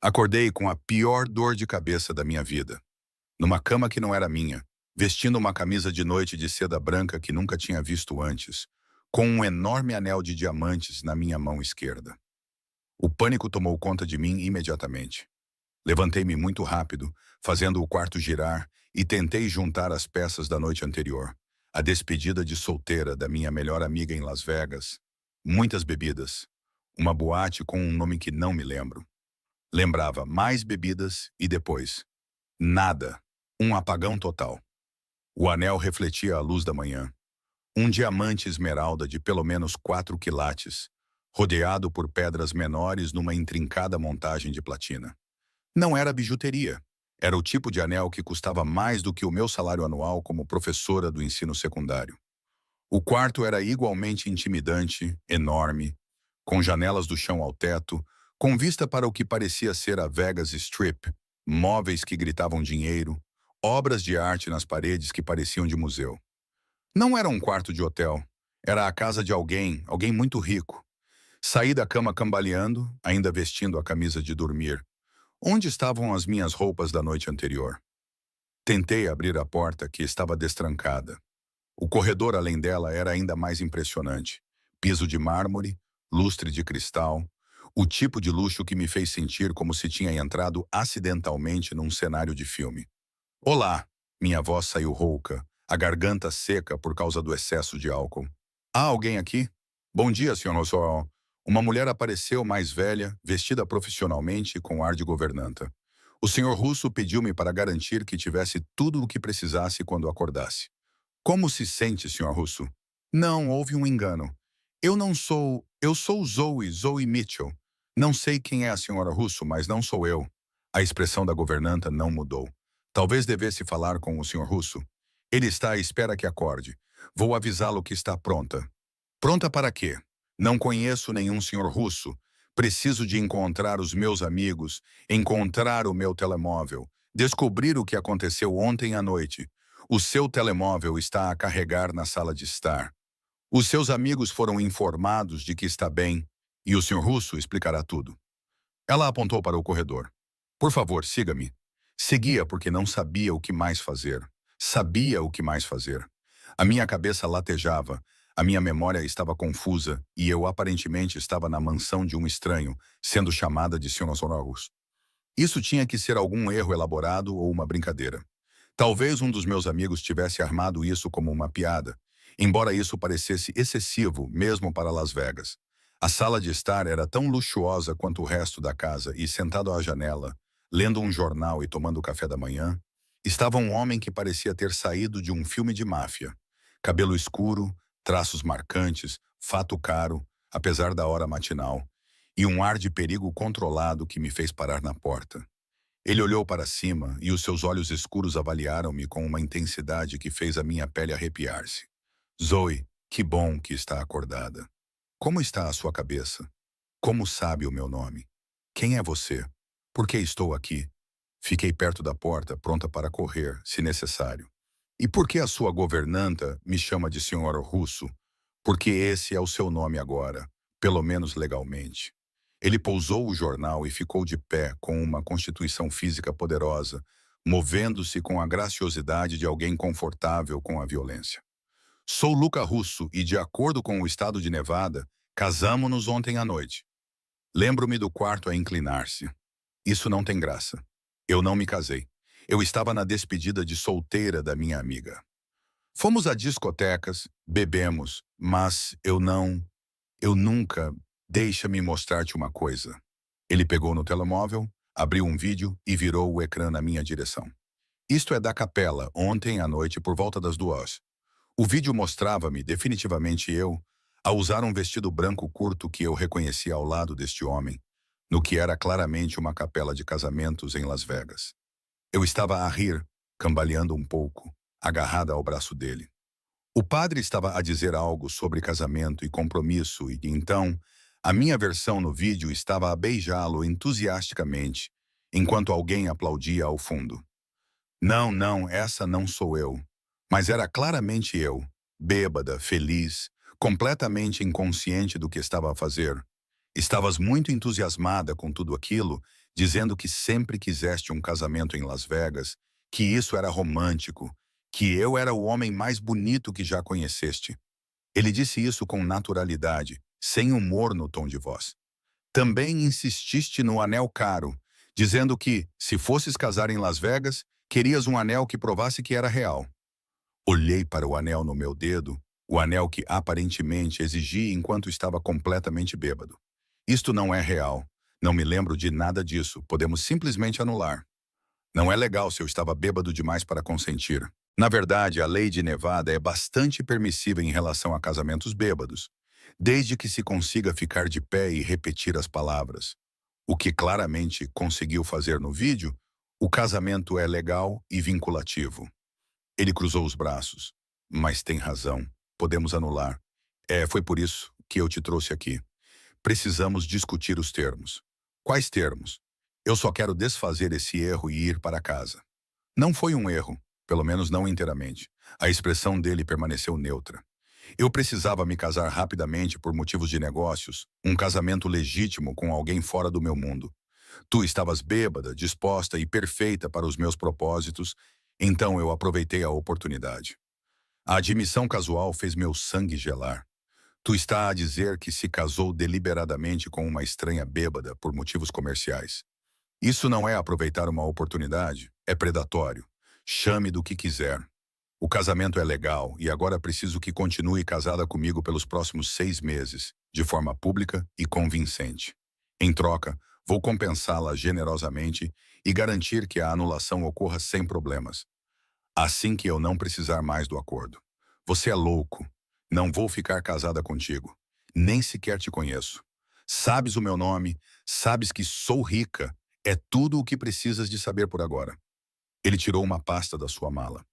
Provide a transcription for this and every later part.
Acordei com a pior dor de cabeça da minha vida, numa cama que não era minha, vestindo uma camisa de noite de seda branca que nunca tinha visto antes, com um enorme anel de diamantes na minha mão esquerda. O pânico tomou conta de mim imediatamente. Levantei-me muito rápido, fazendo o quarto girar, e tentei juntar as peças da noite anterior. A despedida de solteira da minha melhor amiga em Las Vegas, muitas bebidas, uma boate com um nome que não me lembro. Lembrava mais bebidas e depois, nada. Um apagão total. O anel refletia a luz da manhã. Um diamante esmeralda de pelo menos 4 quilates, rodeado por pedras menores numa intrincada montagem de platina. Não era bijuteria. Era o tipo de anel que custava mais do que o meu salário anual como professora do ensino secundário. O quarto era igualmente intimidante, enorme, com janelas do chão ao teto, com vista para o que parecia ser a Vegas Strip, móveis que gritavam dinheiro, obras de arte nas paredes que pareciam de museu. Não era um quarto de hotel, era a casa de alguém muito rico. Saí da cama cambaleando, ainda vestindo a camisa de dormir. Onde estavam as minhas roupas da noite anterior? Tentei abrir a porta, que estava destrancada. O corredor além dela era ainda mais impressionante. Piso de mármore, lustre de cristal, o tipo de luxo que me fez sentir como se tinha entrado acidentalmente num cenário de filme. Olá! Minha voz saiu rouca, a garganta seca por causa do excesso de álcool. Há alguém aqui? Bom dia, Sr. Rousseau. Uma mulher apareceu mais velha, vestida profissionalmente e com ar de governanta. O Sr. Russo pediu-me para garantir que tivesse tudo o que precisasse quando acordasse. Como se sente, Sr. Russo? Não, houve um engano. Eu não sou... Eu sou Zoe Mitchell. Não sei quem é a senhora Russo, mas não sou eu. A expressão da governanta não mudou. Talvez devesse falar com o Sr. Russo. Ele está à espera que acorde. Vou avisá-lo que está pronta. Pronta para quê? Não conheço nenhum Sr. Russo. Preciso de encontrar os meus amigos, encontrar o meu telemóvel, descobrir o que aconteceu ontem à noite. O seu telemóvel está a carregar na sala de estar. Os seus amigos foram informados de que está bem, e o Sr. Russo explicará tudo. Ela apontou para o corredor. Por favor, siga-me. Seguia porque não sabia o que mais fazer. Sabia o que mais fazer. A minha cabeça latejava, a minha memória estava confusa e eu aparentemente estava na mansão de um estranho, sendo chamada de Sr. Russo. Isso tinha que ser algum erro elaborado ou uma brincadeira. Talvez um dos meus amigos tivesse armado isso como uma piada, embora isso parecesse excessivo mesmo para Las Vegas. A sala de estar era tão luxuosa quanto o resto da casa e, sentado à janela, lendo um jornal e tomando café da manhã, estava um homem que parecia ter saído de um filme de máfia. Cabelo escuro, traços marcantes, fato caro, apesar da hora matinal, e um ar de perigo controlado que me fez parar na porta. Ele olhou para cima e os seus olhos escuros avaliaram-me com uma intensidade que fez a minha pele arrepiar-se. Zoe, que bom que está acordada. Como está a sua cabeça? Como sabe o meu nome? Quem é você? Por que estou aqui? Fiquei perto da porta, pronta para correr, se necessário. E por que a sua governanta me chama de Sr. Russo? Porque esse é o seu nome agora, pelo menos legalmente. Ele pousou o jornal e ficou de pé com uma constituição física poderosa, movendo-se com a graciosidade de alguém confortável com a violência. Sou Luca Russo e, de acordo com o estado de Nevada, casamo-nos ontem à noite. Lembro-me do quarto a inclinar-se. Isso não tem graça. Eu não me casei. Eu estava na despedida de solteira da minha amiga. Fomos a discotecas, bebemos, mas eu nunca... Deixa-me mostrar-te uma coisa. Ele pegou no telemóvel, abriu um vídeo e virou o ecrã na minha direção. Isto é da capela, ontem à noite por volta das 2. O vídeo mostrava-me, definitivamente eu, a usar um vestido branco curto que eu reconheci ao lado deste homem, no que era claramente uma capela de casamentos em Las Vegas. Eu estava a rir, cambaleando um pouco, agarrada ao braço dele. O padre estava a dizer algo sobre casamento e compromisso e, então, a minha versão no vídeo estava a beijá-lo entusiasticamente, enquanto alguém aplaudia ao fundo. Não, não, essa não sou eu. Mas era claramente eu, bêbada, feliz, completamente inconsciente do que estava a fazer. Estavas muito entusiasmada com tudo aquilo, dizendo que sempre quiseste um casamento em Las Vegas, que isso era romântico, que eu era o homem mais bonito que já conheceste. Ele disse isso com naturalidade, sem humor no tom de voz. Também insististe no anel caro, dizendo que, se fosses casar em Las Vegas, querias um anel que provasse que era real. Olhei para o anel no meu dedo, o anel que aparentemente exigi enquanto estava completamente bêbado. Isto não é real. Não me lembro de nada disso. Podemos simplesmente anular. Não é legal se eu estava bêbado demais para consentir. Na verdade, a lei de Nevada é bastante permissiva em relação a casamentos bêbados, desde que se consiga ficar de pé e repetir as palavras. O que claramente conseguiu fazer no vídeo, o casamento é legal e vinculativo. Ele cruzou os braços. Mas tem razão. Podemos anular. Foi por isso que eu te trouxe aqui. Precisamos discutir os termos. Quais termos? Eu só quero desfazer esse erro e ir para casa. Não foi um erro, pelo menos não inteiramente. A expressão dele permaneceu neutra. Eu precisava me casar rapidamente por motivos de negócios, um casamento legítimo com alguém fora do meu mundo. Tu estavas bêbada, disposta e perfeita para os meus propósitos, então eu aproveitei a oportunidade. A admissão casual fez meu sangue gelar. Tu está a dizer que se casou deliberadamente com uma estranha bêbada por motivos comerciais. Isso não é aproveitar uma oportunidade, é predatório. Chame do que quiser. O casamento é legal e agora preciso que continue casada comigo pelos próximos 6 meses, de forma pública e convincente. Em troca, vou compensá-la generosamente e garantir que a anulação ocorra sem problemas. Assim que eu não precisar mais do acordo. Você é louco. Não vou ficar casada contigo. Nem sequer te conheço. Sabes o meu nome, sabes que sou rica. É tudo o que precisas de saber por agora. Ele tirou uma pasta da sua mala.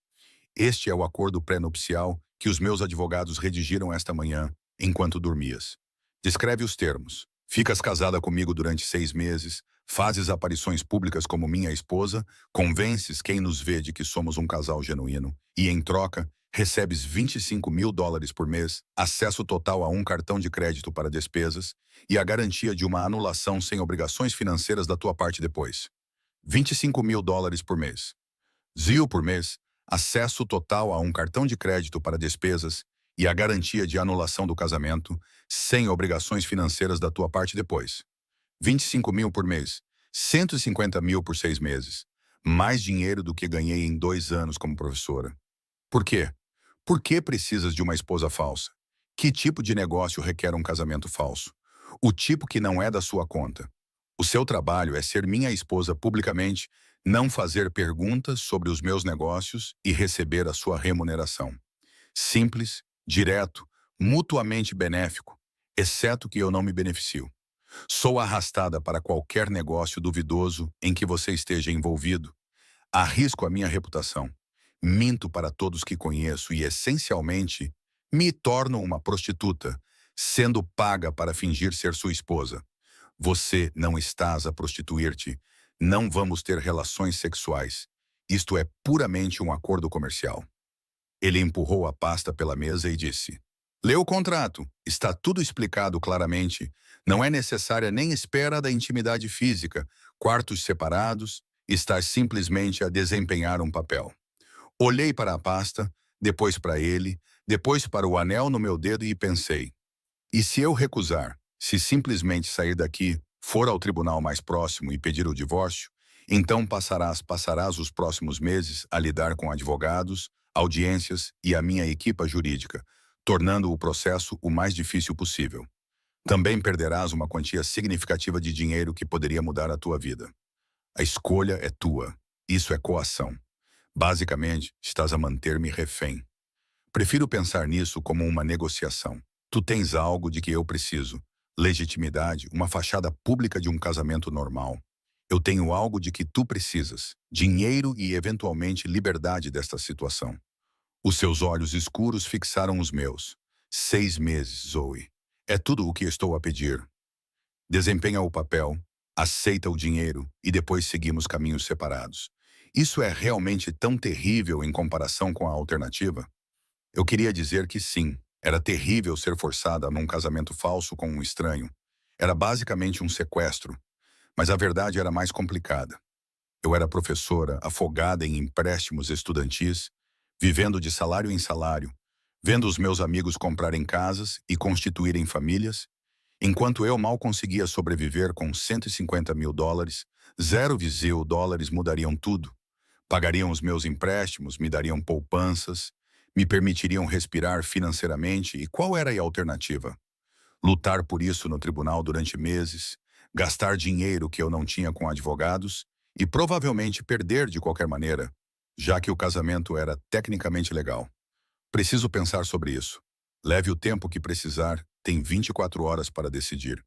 Este é o acordo pré-nupcial que os meus advogados redigiram esta manhã, enquanto dormias. Descreve os termos. Ficas casada comigo durante 6 meses, fazes aparições públicas como minha esposa, convences quem nos vê de que somos um casal genuíno e, em troca, recebes $25.000 por mês, acesso total a um cartão de crédito para despesas e a garantia de uma anulação sem obrigações financeiras da tua parte depois. $25.000 por mês. ZIL por mês, acesso total a um cartão de crédito para despesas e a garantia de anulação do casamento, sem obrigações financeiras da tua parte depois. 25 mil por mês, 150 mil por 6 meses. Mais dinheiro do que ganhei em 2 anos como professora. Por quê? Por que precisas de uma esposa falsa? Que tipo de negócio requer um casamento falso? O tipo que não é da sua conta. O seu trabalho é ser minha esposa publicamente, não fazer perguntas sobre os meus negócios e receber a sua remuneração. Simples, direto, mutuamente benéfico, exceto que eu não me beneficio. Sou arrastada para qualquer negócio duvidoso em que você esteja envolvido. Arrisco a minha reputação. Minto para todos que conheço e, essencialmente, me torno uma prostituta, sendo paga para fingir ser sua esposa. Você não estás a prostituir-te. Não vamos ter relações sexuais. Isto é puramente um acordo comercial. Ele empurrou a pasta pela mesa e disse: lê o contrato. Está tudo explicado claramente. Não é necessária nem espera da intimidade física, quartos separados. Estás simplesmente a desempenhar um papel. Olhei para a pasta, depois para ele, depois para o anel no meu dedo e pensei: e se eu recusar, se simplesmente sair daqui, for ao tribunal mais próximo e pedir o divórcio, então passarás os próximos meses a lidar com advogados, audiências e a minha equipa jurídica, tornando o processo o mais difícil possível. Também perderás uma quantia significativa de dinheiro que poderia mudar a tua vida. A escolha é tua. Isso é coação. Basicamente, estás a manter-me refém. Prefiro pensar nisso como uma negociação. Tu tens algo de que eu preciso. Legitimidade, uma fachada pública de um casamento normal. Eu tenho algo de que tu precisas. Dinheiro e, eventualmente, liberdade desta situação. Os seus olhos escuros fixaram os meus. 6 meses, Zoe. É tudo o que estou a pedir. Desempenha o papel, aceita o dinheiro e depois seguimos caminhos separados. Isso é realmente tão terrível em comparação com a alternativa? Eu queria dizer que sim, era terrível ser forçada num casamento falso com um estranho. Era basicamente um sequestro. Mas a verdade era mais complicada. Eu era professora, afogada em empréstimos estudantis, vivendo de salário em salário, vendo os meus amigos comprarem casas e constituírem famílias, enquanto eu mal conseguia sobreviver com US$ 150.000, 0,0 dólares mudariam tudo. Pagariam os meus empréstimos, me dariam poupanças, me permitiriam respirar financeiramente, e qual era a alternativa? Lutar por isso no tribunal durante meses, gastar dinheiro que eu não tinha com advogados e provavelmente perder de qualquer maneira, já que o casamento era tecnicamente legal. Preciso pensar sobre isso. Leve o tempo que precisar, tem 24 horas para decidir.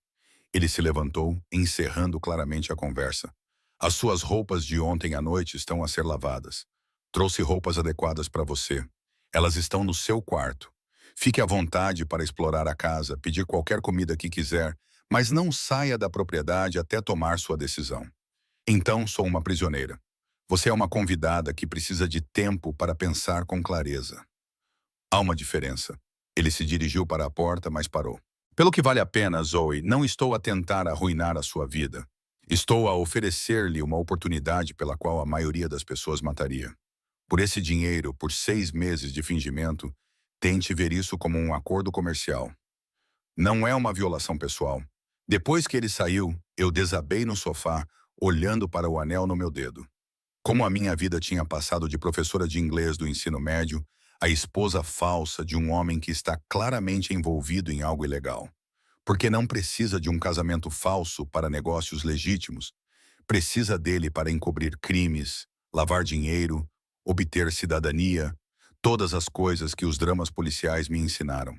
Ele se levantou, encerrando claramente a conversa. As suas roupas de ontem à noite estão a ser lavadas. Trouxe roupas adequadas para você. Elas estão no seu quarto. Fique à vontade para explorar a casa, pedir qualquer comida que quiser, mas não saia da propriedade até tomar sua decisão. Então sou uma prisioneira. Você é uma convidada que precisa de tempo para pensar com clareza. Há uma diferença. Ele se dirigiu para a porta, mas parou. Pelo que vale a pena, Zoe, não estou a tentar arruinar a sua vida. Estou a oferecer-lhe uma oportunidade pela qual a maioria das pessoas mataria. Por esse dinheiro, por 6 meses de fingimento, tente ver isso como um acordo comercial. Não é uma violação pessoal. Depois que ele saiu, eu desabei no sofá, olhando para o anel no meu dedo. Como a minha vida tinha passado de professora de inglês do ensino médio a esposa falsa de um homem que está claramente envolvido em algo ilegal. Porque não precisa de um casamento falso para negócios legítimos. Precisa dele para encobrir crimes, lavar dinheiro, obter cidadania, todas as coisas que os dramas policiais me ensinaram.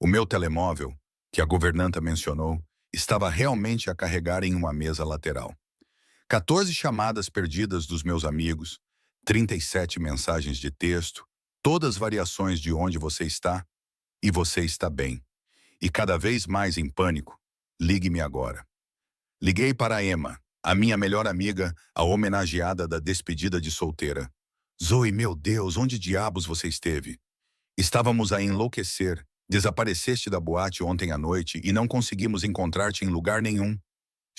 O meu telemóvel, que a governanta mencionou, estava realmente a carregar em uma mesa lateral. 14 chamadas perdidas dos meus amigos, 37 mensagens de texto, todas variações de onde você está, e você está bem. E cada vez mais em pânico, ligue-me agora. Liguei para a Emma, a minha melhor amiga, a homenageada da despedida de solteira. Zoe, meu Deus, onde diabos você esteve? Estávamos a enlouquecer. Desapareceste da boate ontem à noite e não conseguimos encontrar-te em lugar nenhum.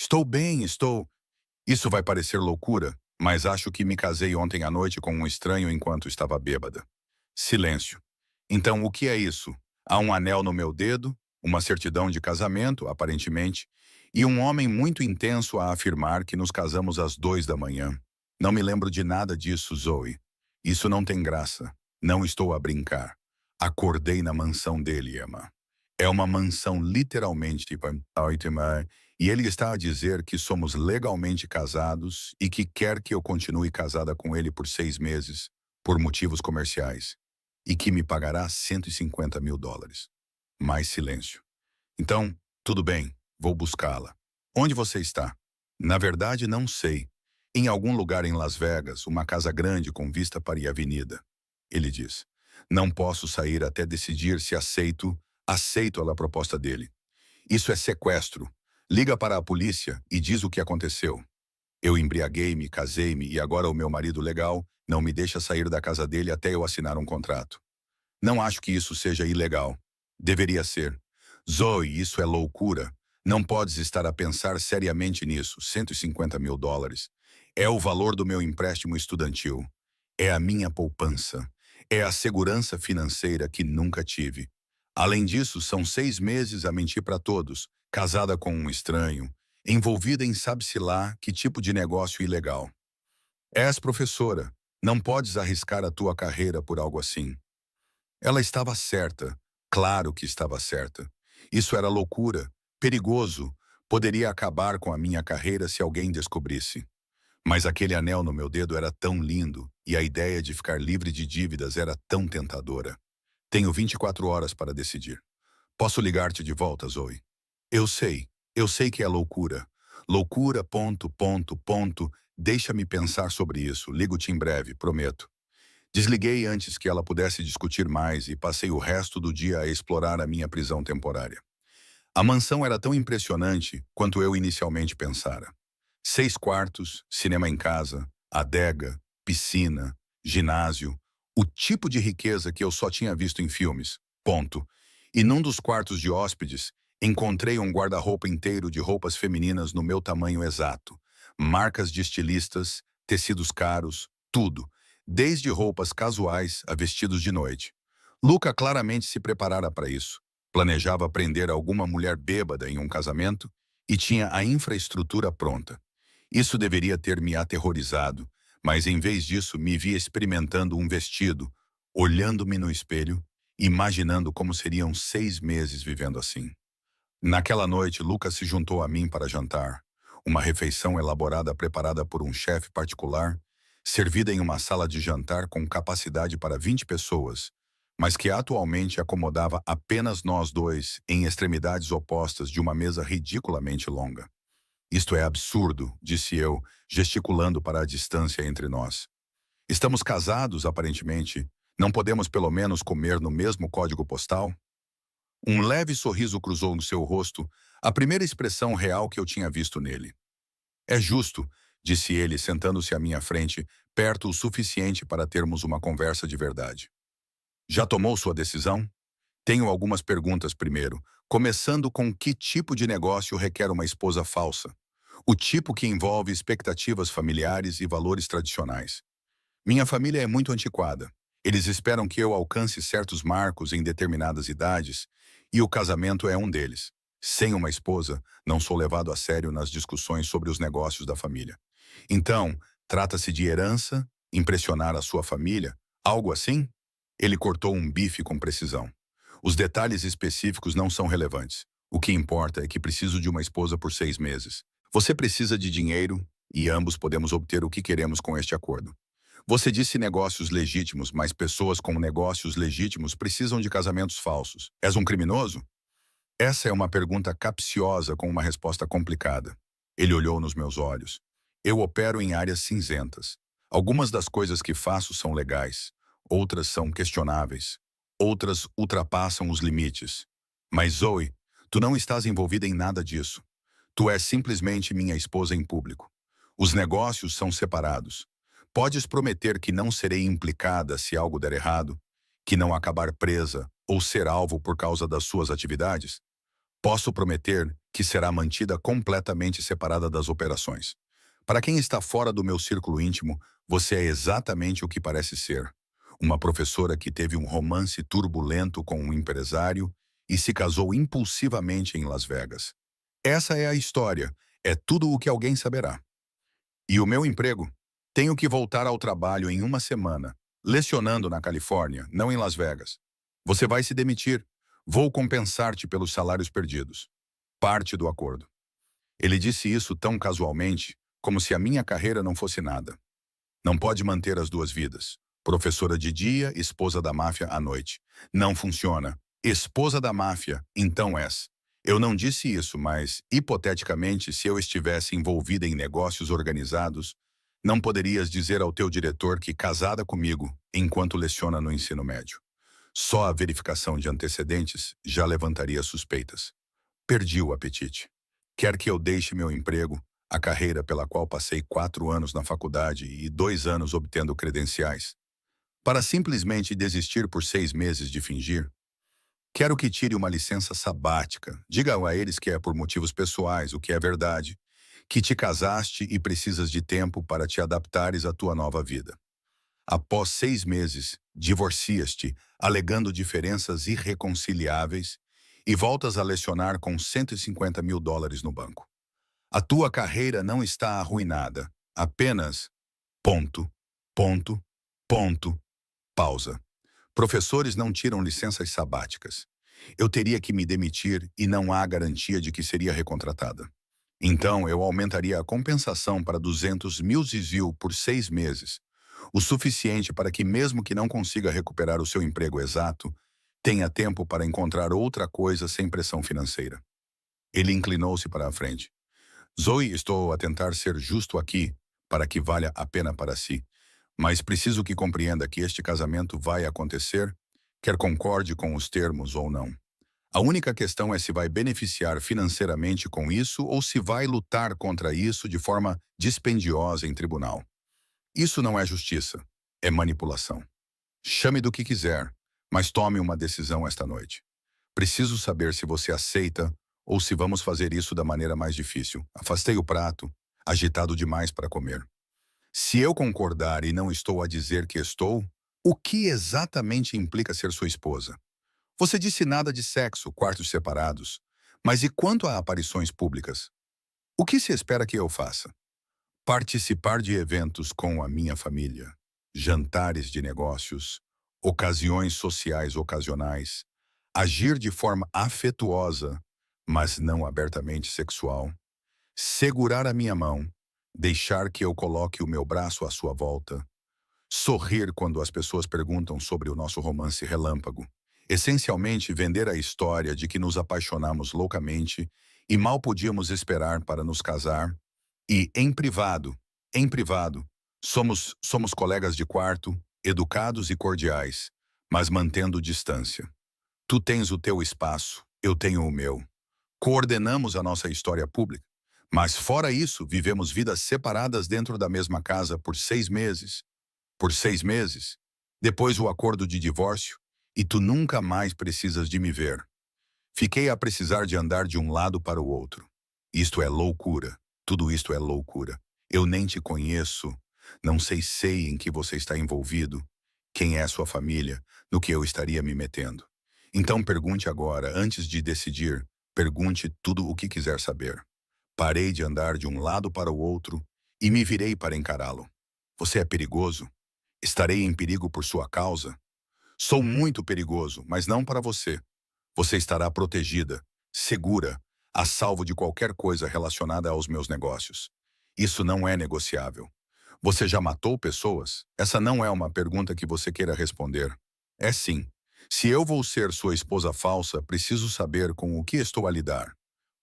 Estou bem, estou. Isso vai parecer loucura, mas acho que me casei ontem à noite com um estranho enquanto estava bêbada. Silêncio. Então, o que é isso? Há um anel no meu dedo, uma certidão de casamento, aparentemente, e um homem muito intenso a afirmar que nos casamos às 2 da manhã. Não me lembro de nada disso, Zoe. Isso não tem graça. Não estou a brincar. Acordei na mansão dele, Emma. É uma mansão literalmente, tipo, e ele está a dizer que somos legalmente casados e que quer que eu continue casada com ele por 6 meses, por motivos comerciais, e que me pagará US$ 150.000. Mais silêncio. Então, tudo bem, vou buscá-la. Onde você está? Na verdade, não sei. Em algum lugar em Las Vegas, uma casa grande com vista para a avenida. Ele diz. Não posso sair até decidir se aceito a proposta dele. Isso é sequestro. Liga para a polícia e diz o que aconteceu. Eu embriaguei-me, casei-me e agora o meu marido legal não me deixa sair da casa dele até eu assinar um contrato. Não acho que isso seja ilegal. Deveria ser. Zoe, isso é loucura. Não podes estar a pensar seriamente nisso. US$ 150.000. É o valor do meu empréstimo estudantil. É a minha poupança. É a segurança financeira que nunca tive. Além disso, são 6 meses a mentir para todos, casada com um estranho, envolvida em sabe-se lá que tipo de negócio ilegal. És professora. Não podes arriscar a tua carreira por algo assim. Ela estava certa. Claro que estava certa. Isso era loucura, perigoso, poderia acabar com a minha carreira se alguém descobrisse. Mas aquele anel no meu dedo era tão lindo e a ideia de ficar livre de dívidas era tão tentadora. Tenho 24 horas para decidir. Posso ligar-te de volta, Zoe? Eu sei que é loucura. Loucura, ponto, ponto, ponto. Deixa-me pensar sobre isso. Ligo-te em breve, prometo. Desliguei antes que ela pudesse discutir mais e passei o resto do dia a explorar a minha prisão temporária. A mansão era tão impressionante quanto eu inicialmente pensara. 6 quartos, cinema em casa, adega, piscina, ginásio, o tipo de riqueza que eu só tinha visto em filmes, ponto. E num dos quartos de hóspedes, Encontrei um guarda-roupa inteiro de roupas femininas no meu tamanho exato. Marcas de estilistas, tecidos caros, tudo. Desde roupas casuais a vestidos de noite. Luca claramente se preparara para isso. Planejava prender alguma mulher bêbada em um casamento e tinha a infraestrutura pronta. Isso deveria ter me aterrorizado, mas em vez disso me via experimentando um vestido, olhando-me no espelho, imaginando como seriam 6 meses vivendo assim. Naquela noite, Lucas se juntou a mim para jantar. Uma refeição elaborada preparada por um chefe particular, servida em uma sala de jantar com capacidade para 20 pessoas, mas que atualmente acomodava apenas nós dois em extremidades opostas de uma mesa ridiculamente longa. Isto é absurdo, disse eu, gesticulando para a distância entre nós. Estamos casados, aparentemente. Não podemos pelo menos comer no mesmo código postal? Um leve sorriso cruzou no seu rosto, a primeira expressão real que eu tinha visto nele. É justo, disse ele, sentando-se à minha frente, perto o suficiente para termos uma conversa de verdade. Já tomou sua decisão? Tenho algumas perguntas primeiro, começando com que tipo de negócio requer uma esposa falsa? O tipo que envolve expectativas familiares e valores tradicionais. Minha família é muito antiquada. Eles esperam que eu alcance certos marcos em determinadas idades, e o casamento é um deles. Sem uma esposa, não sou levado a sério nas discussões sobre os negócios da família. Então, trata-se de herança, impressionar a sua família, algo assim? Ele cortou um bife com precisão. Os detalhes específicos não são relevantes. O que importa é que preciso de uma esposa por 6 meses. Você precisa de dinheiro, e ambos podemos obter o que queremos com este acordo. Você disse negócios legítimos, mas pessoas com negócios legítimos precisam de casamentos falsos. És um criminoso? Essa é uma pergunta capciosa com uma resposta complicada. Ele olhou nos meus olhos. Eu opero em áreas cinzentas. Algumas das coisas que faço são legais, outras são questionáveis, outras ultrapassam os limites. Mas Zoe, tu não estás envolvida em nada disso. Tu és simplesmente minha esposa em público. Os negócios são separados. Podes prometer que não serei implicada se algo der errado, que não acabar presa ou ser alvo por causa das suas atividades? Posso prometer que será mantida completamente separada das operações. Para quem está fora do meu círculo íntimo, você é exatamente o que parece ser. Uma professora que teve um romance turbulento com um empresário e se casou impulsivamente em Las Vegas. Essa é a história, é tudo o que alguém saberá. E o meu emprego? Tenho que voltar ao trabalho em uma semana, lecionando na Califórnia, não em Las Vegas. Você vai se demitir. Vou compensar-te pelos salários perdidos. Parte do acordo. Ele disse isso tão casualmente, como se a minha carreira não fosse nada. Não pode manter as duas vidas. Professora de dia, esposa da máfia à noite. Não funciona. Esposa da máfia, então és. Eu não disse isso, mas, hipoteticamente, se eu estivesse envolvida em negócios organizados, não poderias dizer ao teu diretor que casada comigo enquanto leciona no ensino médio. Só a verificação de antecedentes já levantaria suspeitas. Perdi o apetite. Quer que eu deixe meu emprego, a carreira pela qual passei 4 anos na faculdade e 2 anos obtendo credenciais, para simplesmente desistir por 6 meses de fingir? Quero que tire uma licença sabática. Diga a eles que é por motivos pessoais, o que é verdade. Que te casaste e precisas de tempo para te adaptares à tua nova vida. Após 6 meses, divorcias-te, alegando diferenças irreconciliáveis, e voltas a lecionar com US$ 150 mil no banco. A tua carreira não está arruinada. Apenas... Ponto. Ponto. Ponto. Pausa. Professores não tiram licenças sabáticas. Eu teria que me demitir e não há garantia de que seria recontratada. Então, eu aumentaria a compensação para 200 mil zizil por 6 meses, o suficiente para que, mesmo que não consiga recuperar o seu emprego exato, tenha tempo para encontrar outra coisa sem pressão financeira. Ele inclinou-se para a frente. Zoe, estou a tentar ser justo aqui, para que valha a pena para si. Mas preciso que compreenda que este casamento vai acontecer, quer concorde com os termos ou não. A única questão é se vai beneficiar financeiramente com isso ou se vai lutar contra isso de forma dispendiosa em tribunal. Isso não é justiça, é manipulação. Chame do que quiser, mas tome uma decisão esta noite. Preciso saber se você aceita ou se vamos fazer isso da maneira mais difícil. Afastei o prato, agitado demais para comer. Se eu concordar e não estou a dizer que estou, o que exatamente implica ser sua esposa? Você disse nada de sexo, quartos separados. Mas e quanto a aparições públicas? O que se espera que eu faça? Participar de eventos com a minha família, jantares de negócios, ocasiões sociais ocasionais, agir de forma afetuosa, mas não abertamente sexual, segurar a minha mão, deixar que eu coloque o meu braço à sua volta, sorrir quando as pessoas perguntam sobre o nosso romance relâmpago. Essencialmente, vender a história de que nos apaixonamos loucamente e mal podíamos esperar para nos casar. E, em privado, somos colegas de quarto, educados e cordiais, mas mantendo distância. Tu tens o teu espaço, eu tenho o meu. Coordenamos a nossa história pública. Mas, fora isso, vivemos vidas separadas dentro da mesma casa por 6 meses. Por 6 meses. Depois o acordo de divórcio, e tu nunca mais precisas de me ver. Fiquei a precisar de andar de um lado para o outro. Isto é loucura. Tudo isto é loucura. Eu nem te conheço. Não sei em que você está envolvido. Quem é sua família, no que eu estaria me metendo. Então pergunte agora, antes de decidir, pergunte tudo o que quiser saber. Parei de andar de um lado para o outro e me virei para encará-lo. Você é perigoso? Estarei em perigo por sua causa? Sou muito perigoso, mas não para você. Você estará protegida, segura, a salvo de qualquer coisa relacionada aos meus negócios. Isso não é negociável. Você já matou pessoas? Essa não é uma pergunta que você queira responder. É sim. Se eu vou ser sua esposa falsa, preciso saber com o que estou a lidar.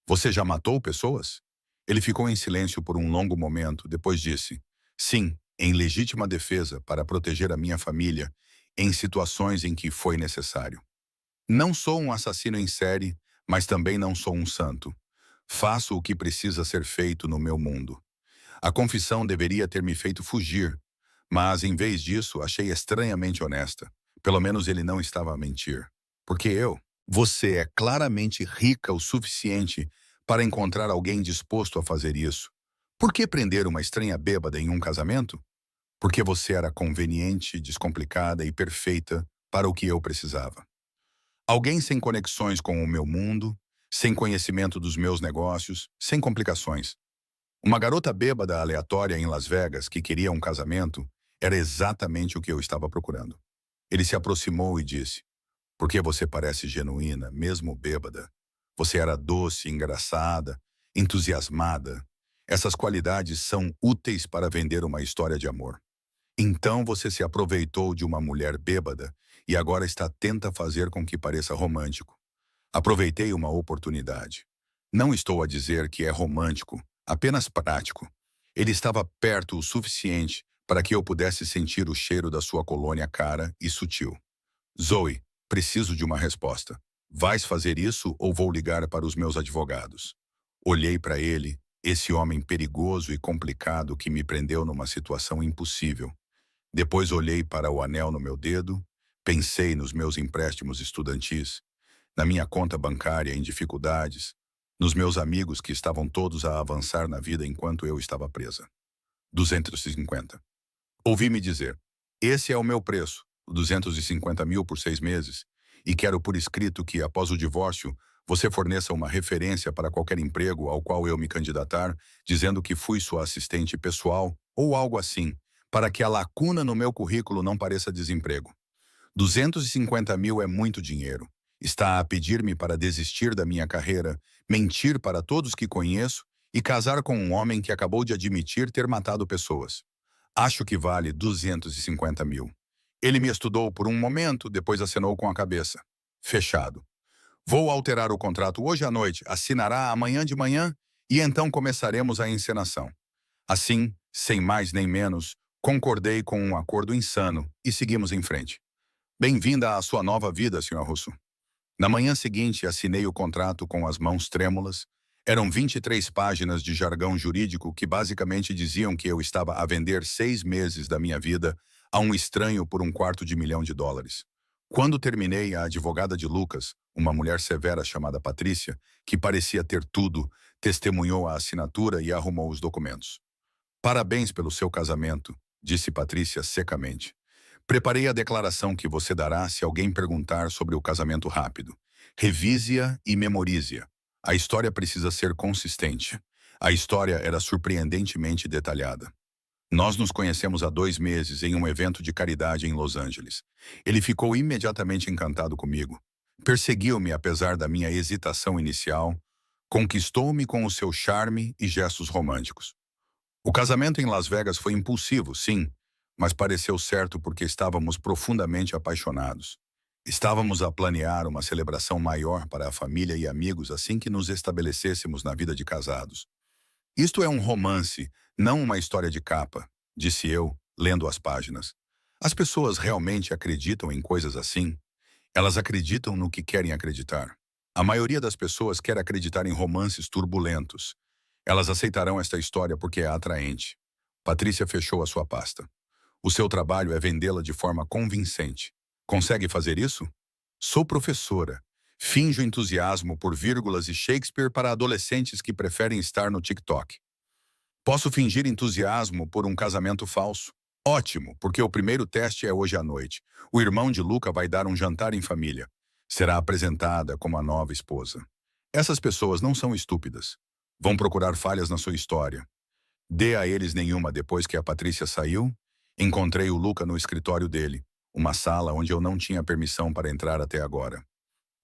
Você já matou pessoas? Ele ficou em silêncio por um longo momento, depois disse: sim, em legítima defesa para proteger a minha família, em situações em que foi necessário. Não sou um assassino em série, mas também não sou um santo. Faço o que precisa ser feito no meu mundo. A confissão deveria ter me feito fugir, mas em vez disso achei estranhamente honesta. Pelo menos ele não estava a mentir. Porque você é claramente rica o suficiente para encontrar alguém disposto a fazer isso. Por que prender uma estranha bêbada em um casamento? Porque você era conveniente, descomplicada e perfeita para o que eu precisava. Alguém sem conexões com o meu mundo, sem conhecimento dos meus negócios, sem complicações. Uma garota bêbada aleatória em Las Vegas que queria um casamento era exatamente o que eu estava procurando. Ele se aproximou e disse: porque você parece genuína, mesmo bêbada. Você era doce, engraçada, entusiasmada. Essas qualidades são úteis para vender uma história de amor. Então você se aproveitou de uma mulher bêbada e agora tenta fazer com que pareça romântico. Aproveitei uma oportunidade. Não estou a dizer que é romântico, apenas prático. Ele estava perto o suficiente para que eu pudesse sentir o cheiro da sua colônia cara e sutil. Zoe, preciso de uma resposta. Vais fazer isso ou vou ligar para os meus advogados? Olhei para ele, esse homem perigoso e complicado que me prendeu numa situação impossível. Depois olhei para o anel no meu dedo, pensei nos meus empréstimos estudantis, na minha conta bancária em dificuldades, nos meus amigos que estavam todos a avançar na vida enquanto eu estava presa. 250. Ouvi-me dizer: esse é o meu preço, 250 mil por 6 meses, e quero por escrito que, após o divórcio, você forneça uma referência para qualquer emprego ao qual eu me candidatar, dizendo que fui sua assistente pessoal ou algo assim, para que a lacuna no meu currículo não pareça desemprego. 250 mil é muito dinheiro. Está a pedir-me para desistir da minha carreira, mentir para todos que conheço e casar com um homem que acabou de admitir ter matado pessoas. Acho que vale 250 mil. Ele me estudou por um momento, depois acenou com a cabeça. Fechado. Vou alterar o contrato hoje à noite, assinará amanhã de manhã e então começaremos a encenação. Assim, sem mais nem menos, concordei com um acordo insano e seguimos em frente. Bem-vinda à sua nova vida, Sr. Russo. Na manhã seguinte, assinei o contrato com as mãos trêmulas. Eram 23 páginas de jargão jurídico que basicamente diziam que eu estava a vender 6 meses da minha vida a um estranho por $250 mil. Quando terminei, a advogada de Lucas, uma mulher severa chamada Patrícia, que parecia ter tudo, testemunhou a assinatura e arrumou os documentos. Parabéns pelo seu casamento, disse Patrícia secamente. Preparei a declaração que você dará se alguém perguntar sobre o casamento rápido. Revise-a e memorize-a. A história precisa ser consistente. A história era surpreendentemente detalhada. Nós nos conhecemos há 2 meses em um evento de caridade em Los Angeles. Ele ficou imediatamente encantado comigo. Perseguiu-me apesar da minha hesitação inicial. Conquistou-me com o seu charme e gestos românticos. O casamento em Las Vegas foi impulsivo, sim, mas pareceu certo porque estávamos profundamente apaixonados. Estávamos a planear uma celebração maior para a família e amigos assim que nos estabelecêssemos na vida de casados. Isto é um romance, não uma história de capa, disse eu, lendo as páginas. As pessoas realmente acreditam em coisas assim? Elas acreditam no que querem acreditar. A maioria das pessoas quer acreditar em romances turbulentos. Elas aceitarão esta história porque é atraente. Patrícia fechou a sua pasta. O seu trabalho é vendê-la de forma convincente. Consegue fazer isso? Sou professora. Finjo entusiasmo por vírgulas e Shakespeare para adolescentes que preferem estar no TikTok. Posso fingir entusiasmo por um casamento falso? Ótimo, porque o primeiro teste é hoje à noite. O irmão de Luca vai dar um jantar em família. Será apresentada como a nova esposa. Essas pessoas não são estúpidas. Vão procurar falhas na sua história. Dê a eles nenhuma depois que a Patrícia saiu. Encontrei o Luca no escritório dele, uma sala onde eu não tinha permissão para entrar até agora.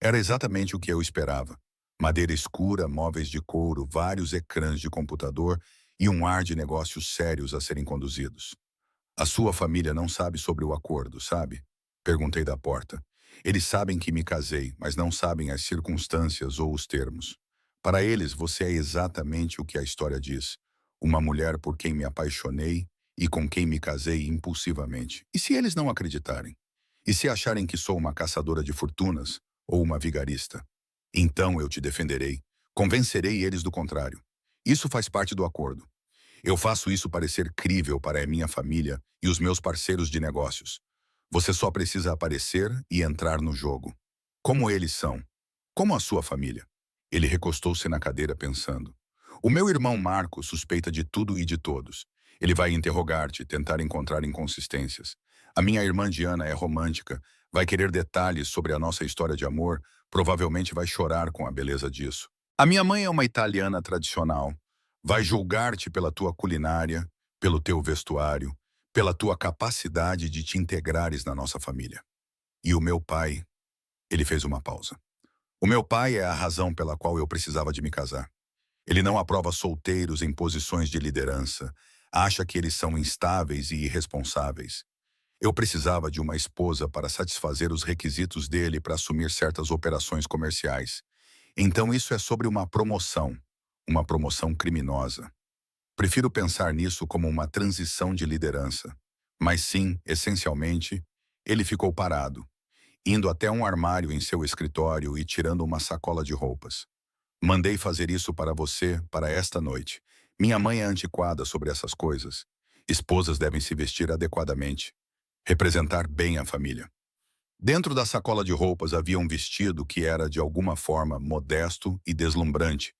Era exatamente o que eu esperava. Madeira escura, móveis de couro, vários ecrãs de computador e um ar de negócios sérios a serem conduzidos. A sua família não sabe sobre o acordo, sabe? Perguntei da porta. Eles sabem que me casei, mas não sabem as circunstâncias ou os termos. Para eles, você é exatamente o que a história diz. Uma mulher por quem me apaixonei e com quem me casei impulsivamente. E se eles não acreditarem? E se acharem que sou uma caçadora de fortunas ou uma vigarista? Então eu te defenderei. Convencerei eles do contrário. Isso faz parte do acordo. Eu faço isso parecer crível para a minha família e os meus parceiros de negócios. Você só precisa aparecer e entrar no jogo. Como eles são? Como a sua família? Ele recostou-se na cadeira pensando. O meu irmão Marco suspeita de tudo e de todos. Ele vai interrogar-te, tentar encontrar inconsistências. A minha irmã Diana é romântica, vai querer detalhes sobre a nossa história de amor, provavelmente vai chorar com a beleza disso. A minha mãe é uma italiana tradicional. Vai julgar-te pela tua culinária, pelo teu vestuário, pela tua capacidade de te integrares na nossa família. E o meu pai, ele fez uma pausa. O meu pai é a razão pela qual eu precisava de me casar. Ele não aprova solteiros em posições de liderança, acha que eles são instáveis e irresponsáveis. Eu precisava de uma esposa para satisfazer os requisitos dele para assumir certas operações comerciais. Então isso é sobre uma promoção criminosa. Prefiro pensar nisso como uma transição de liderança. Mas sim, essencialmente, ele ficou parado, indo até um armário em seu escritório e tirando uma sacola de roupas. Mandei fazer isso para você, para esta noite. Minha mãe é antiquada sobre essas coisas. Esposas devem se vestir adequadamente, representar bem a família. Dentro da sacola de roupas havia um vestido que era, de alguma forma, modesto e deslumbrante,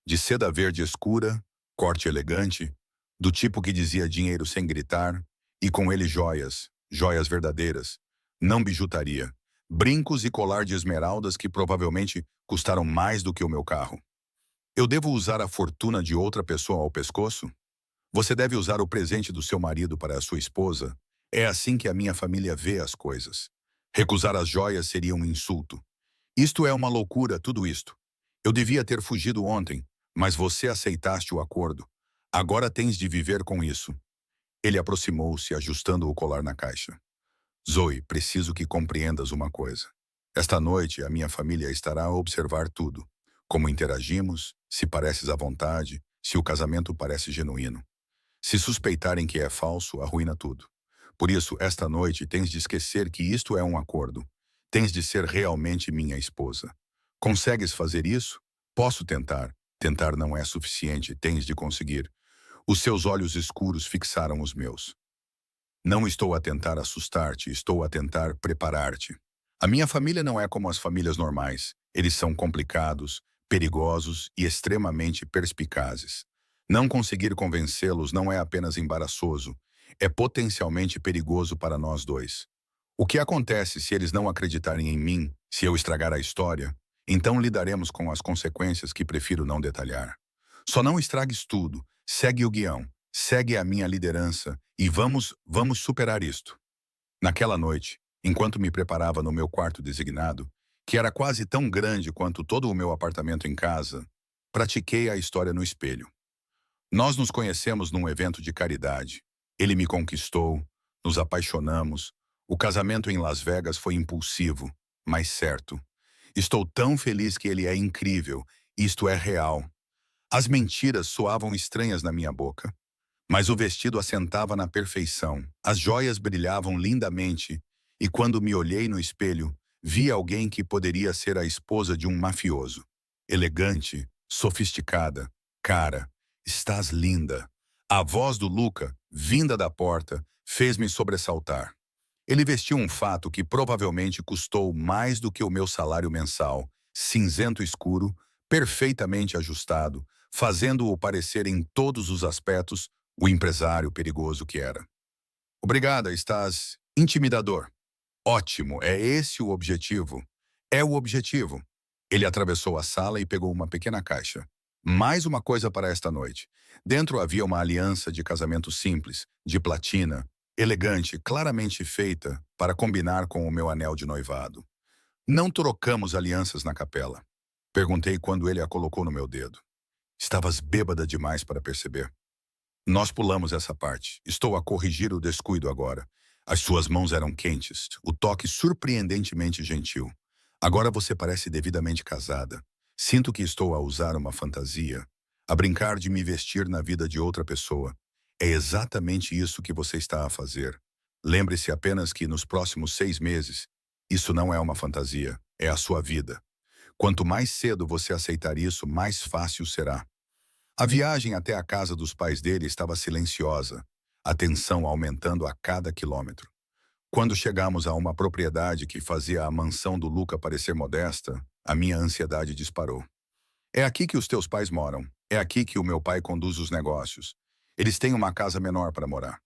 de seda verde escura, corte elegante, do tipo que dizia dinheiro sem gritar, e com ele joias, joias verdadeiras, não bijutaria, brincos e colar de esmeraldas que provavelmente custaram mais do que o meu carro. Eu devo usar a fortuna de outra pessoa ao pescoço? Você deve usar o presente do seu marido para a sua esposa? É assim que a minha família vê as coisas. Recusar as joias seria um insulto. Isto é uma loucura, tudo isto. Eu devia ter fugido ontem, mas você aceitaste o acordo. Agora tens de viver com isso. Ele aproximou-se, ajustando o colar na caixa. Zoe, preciso que compreendas uma coisa. Esta noite, a minha família estará a observar tudo. Como interagimos, se pareces à vontade, se o casamento parece genuíno. Se suspeitarem que é falso, arruína tudo. Por isso, esta noite, tens de esquecer que isto é um acordo. Tens de ser realmente minha esposa. Consegues fazer isso? Posso tentar. Tentar não é suficiente, tens de conseguir. Os seus olhos escuros fixaram os meus. Não estou a tentar assustar-te, estou a tentar preparar-te. A minha família não é como as famílias normais. Eles são complicados, perigosos e extremamente perspicazes. Não conseguir convencê-los não é apenas embaraçoso, é potencialmente perigoso para nós dois. O que acontece se eles não acreditarem em mim, se eu estragar a história? Então lidaremos com as consequências que prefiro não detalhar. Só não estragues tudo, segue o guião, segue a minha liderança e vamos superar isto. Naquela noite, enquanto me preparava no meu quarto designado, que era quase tão grande quanto todo o meu apartamento em casa, pratiquei a história no espelho. Nós nos conhecemos num evento de caridade. Ele me conquistou, nos apaixonamos. O casamento em Las Vegas foi impulsivo, mas certo. Estou tão feliz que ele é incrível. Isto é real. As mentiras soavam estranhas na minha boca, mas o vestido assentava na perfeição. As joias brilhavam lindamente, e quando me olhei no espelho, vi alguém que poderia ser a esposa de um mafioso. Elegante, sofisticada. Cara, estás linda. A voz do Luca, vinda da porta, fez-me sobressaltar. Ele vestiu um fato que provavelmente custou mais do que o meu salário mensal, cinzento escuro, perfeitamente ajustado, fazendo-o parecer em todos os aspectos o empresário perigoso que era. Obrigada, estás intimidador. Ótimo, é esse o objetivo. É o objetivo. Ele atravessou a sala e pegou uma pequena caixa. Mais uma coisa para esta noite. Dentro havia uma aliança de casamento simples, de platina, elegante, claramente feita para combinar com o meu anel de noivado. Não trocamos alianças na capela. Perguntei quando ele a colocou no meu dedo. Estavas bêbada demais para perceber. Nós pulamos essa parte. Estou a corrigir o descuido agora. As suas mãos eram quentes, o toque surpreendentemente gentil. Agora você parece devidamente casada. Sinto que estou a usar uma fantasia, a brincar de me vestir na vida de outra pessoa. É exatamente isso que você está a fazer. Lembre-se apenas que nos próximos 6 meses, isso não é uma fantasia, é a sua vida. Quanto mais cedo você aceitar isso, mais fácil será. A viagem até a casa dos pais dele estava silenciosa, a tensão aumentando a cada quilômetro. Quando chegamos a uma propriedade que fazia a mansão do Luca parecer modesta, a minha ansiedade disparou. É aqui que os teus pais moram. É aqui que o meu pai conduz os negócios. Eles têm uma casa menor para morar.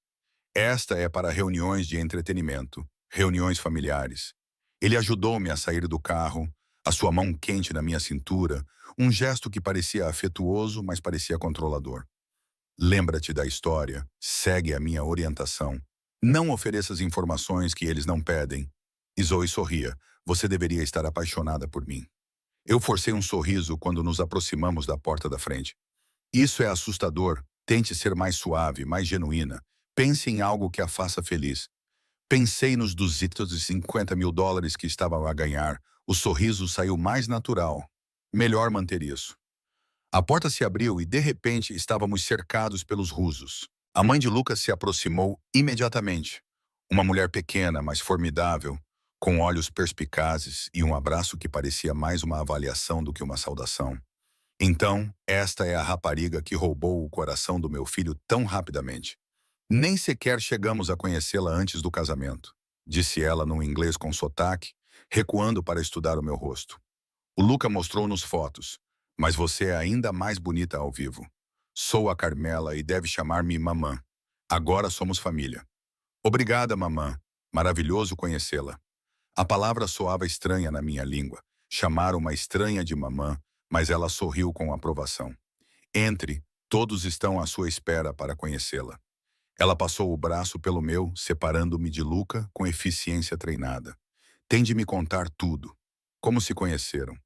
Esta é para reuniões de entretenimento, reuniões familiares. Ele ajudou-me a sair do carro, a sua mão quente na minha cintura, um gesto que parecia afetuoso, mas parecia controlador. Lembra-te da história, segue a minha orientação. Não ofereças informações que eles não pedem. E Zoe sorria. Você deveria estar apaixonada por mim. Eu forcei um sorriso quando nos aproximamos da porta da frente. Isso é assustador. Tente ser mais suave, mais genuína. Pense em algo que a faça feliz. Pensei nos $250.000 que estavam a ganhar. O sorriso saiu mais natural. Melhor manter isso. A porta se abriu e, de repente, estávamos cercados pelos russos. A mãe de Lucas se aproximou imediatamente. Uma mulher pequena, mas formidável, com olhos perspicazes e um abraço que parecia mais uma avaliação do que uma saudação. Então, esta é a rapariga que roubou o coração do meu filho tão rapidamente. Nem sequer chegamos a conhecê-la antes do casamento, disse ela num inglês com sotaque, recuando para estudar o meu rosto. O Luca mostrou-nos fotos, mas você é ainda mais bonita ao vivo. Sou a Carmela e deve chamar-me mamã. Agora somos família. Obrigada, mamã. Maravilhoso conhecê-la. A palavra soava estranha na minha língua. Chamar uma estranha de mamã, mas ela sorriu com aprovação. Entre, todos estão à sua espera para conhecê-la. Ela passou o braço pelo meu, separando-me de Luca com eficiência treinada. Tem de me contar tudo. Como se conheceram?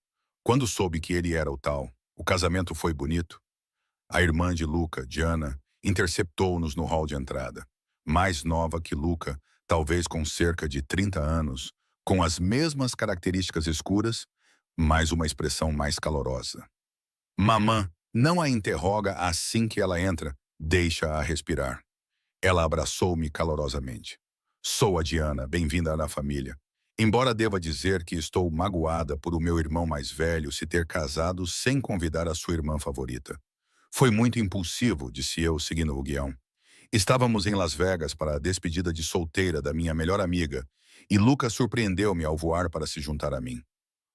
Quando soube que ele era o tal, o casamento foi bonito? A irmã de Luca, Diana, interceptou-nos no hall de entrada. Mais nova que Luca, talvez com cerca de 30 anos, com as mesmas características escuras, mas uma expressão mais calorosa. Mamã não a interroga assim que ela entra, deixa-a respirar. Ela abraçou-me calorosamente. Sou a Diana, bem-vinda na família. Embora deva dizer que estou magoada por o meu irmão mais velho se ter casado sem convidar a sua irmã favorita. Foi muito impulsivo, disse eu, seguindo o guião. Estávamos em Las Vegas para a despedida de solteira da minha melhor amiga e Luca surpreendeu-me ao voar para se juntar a mim.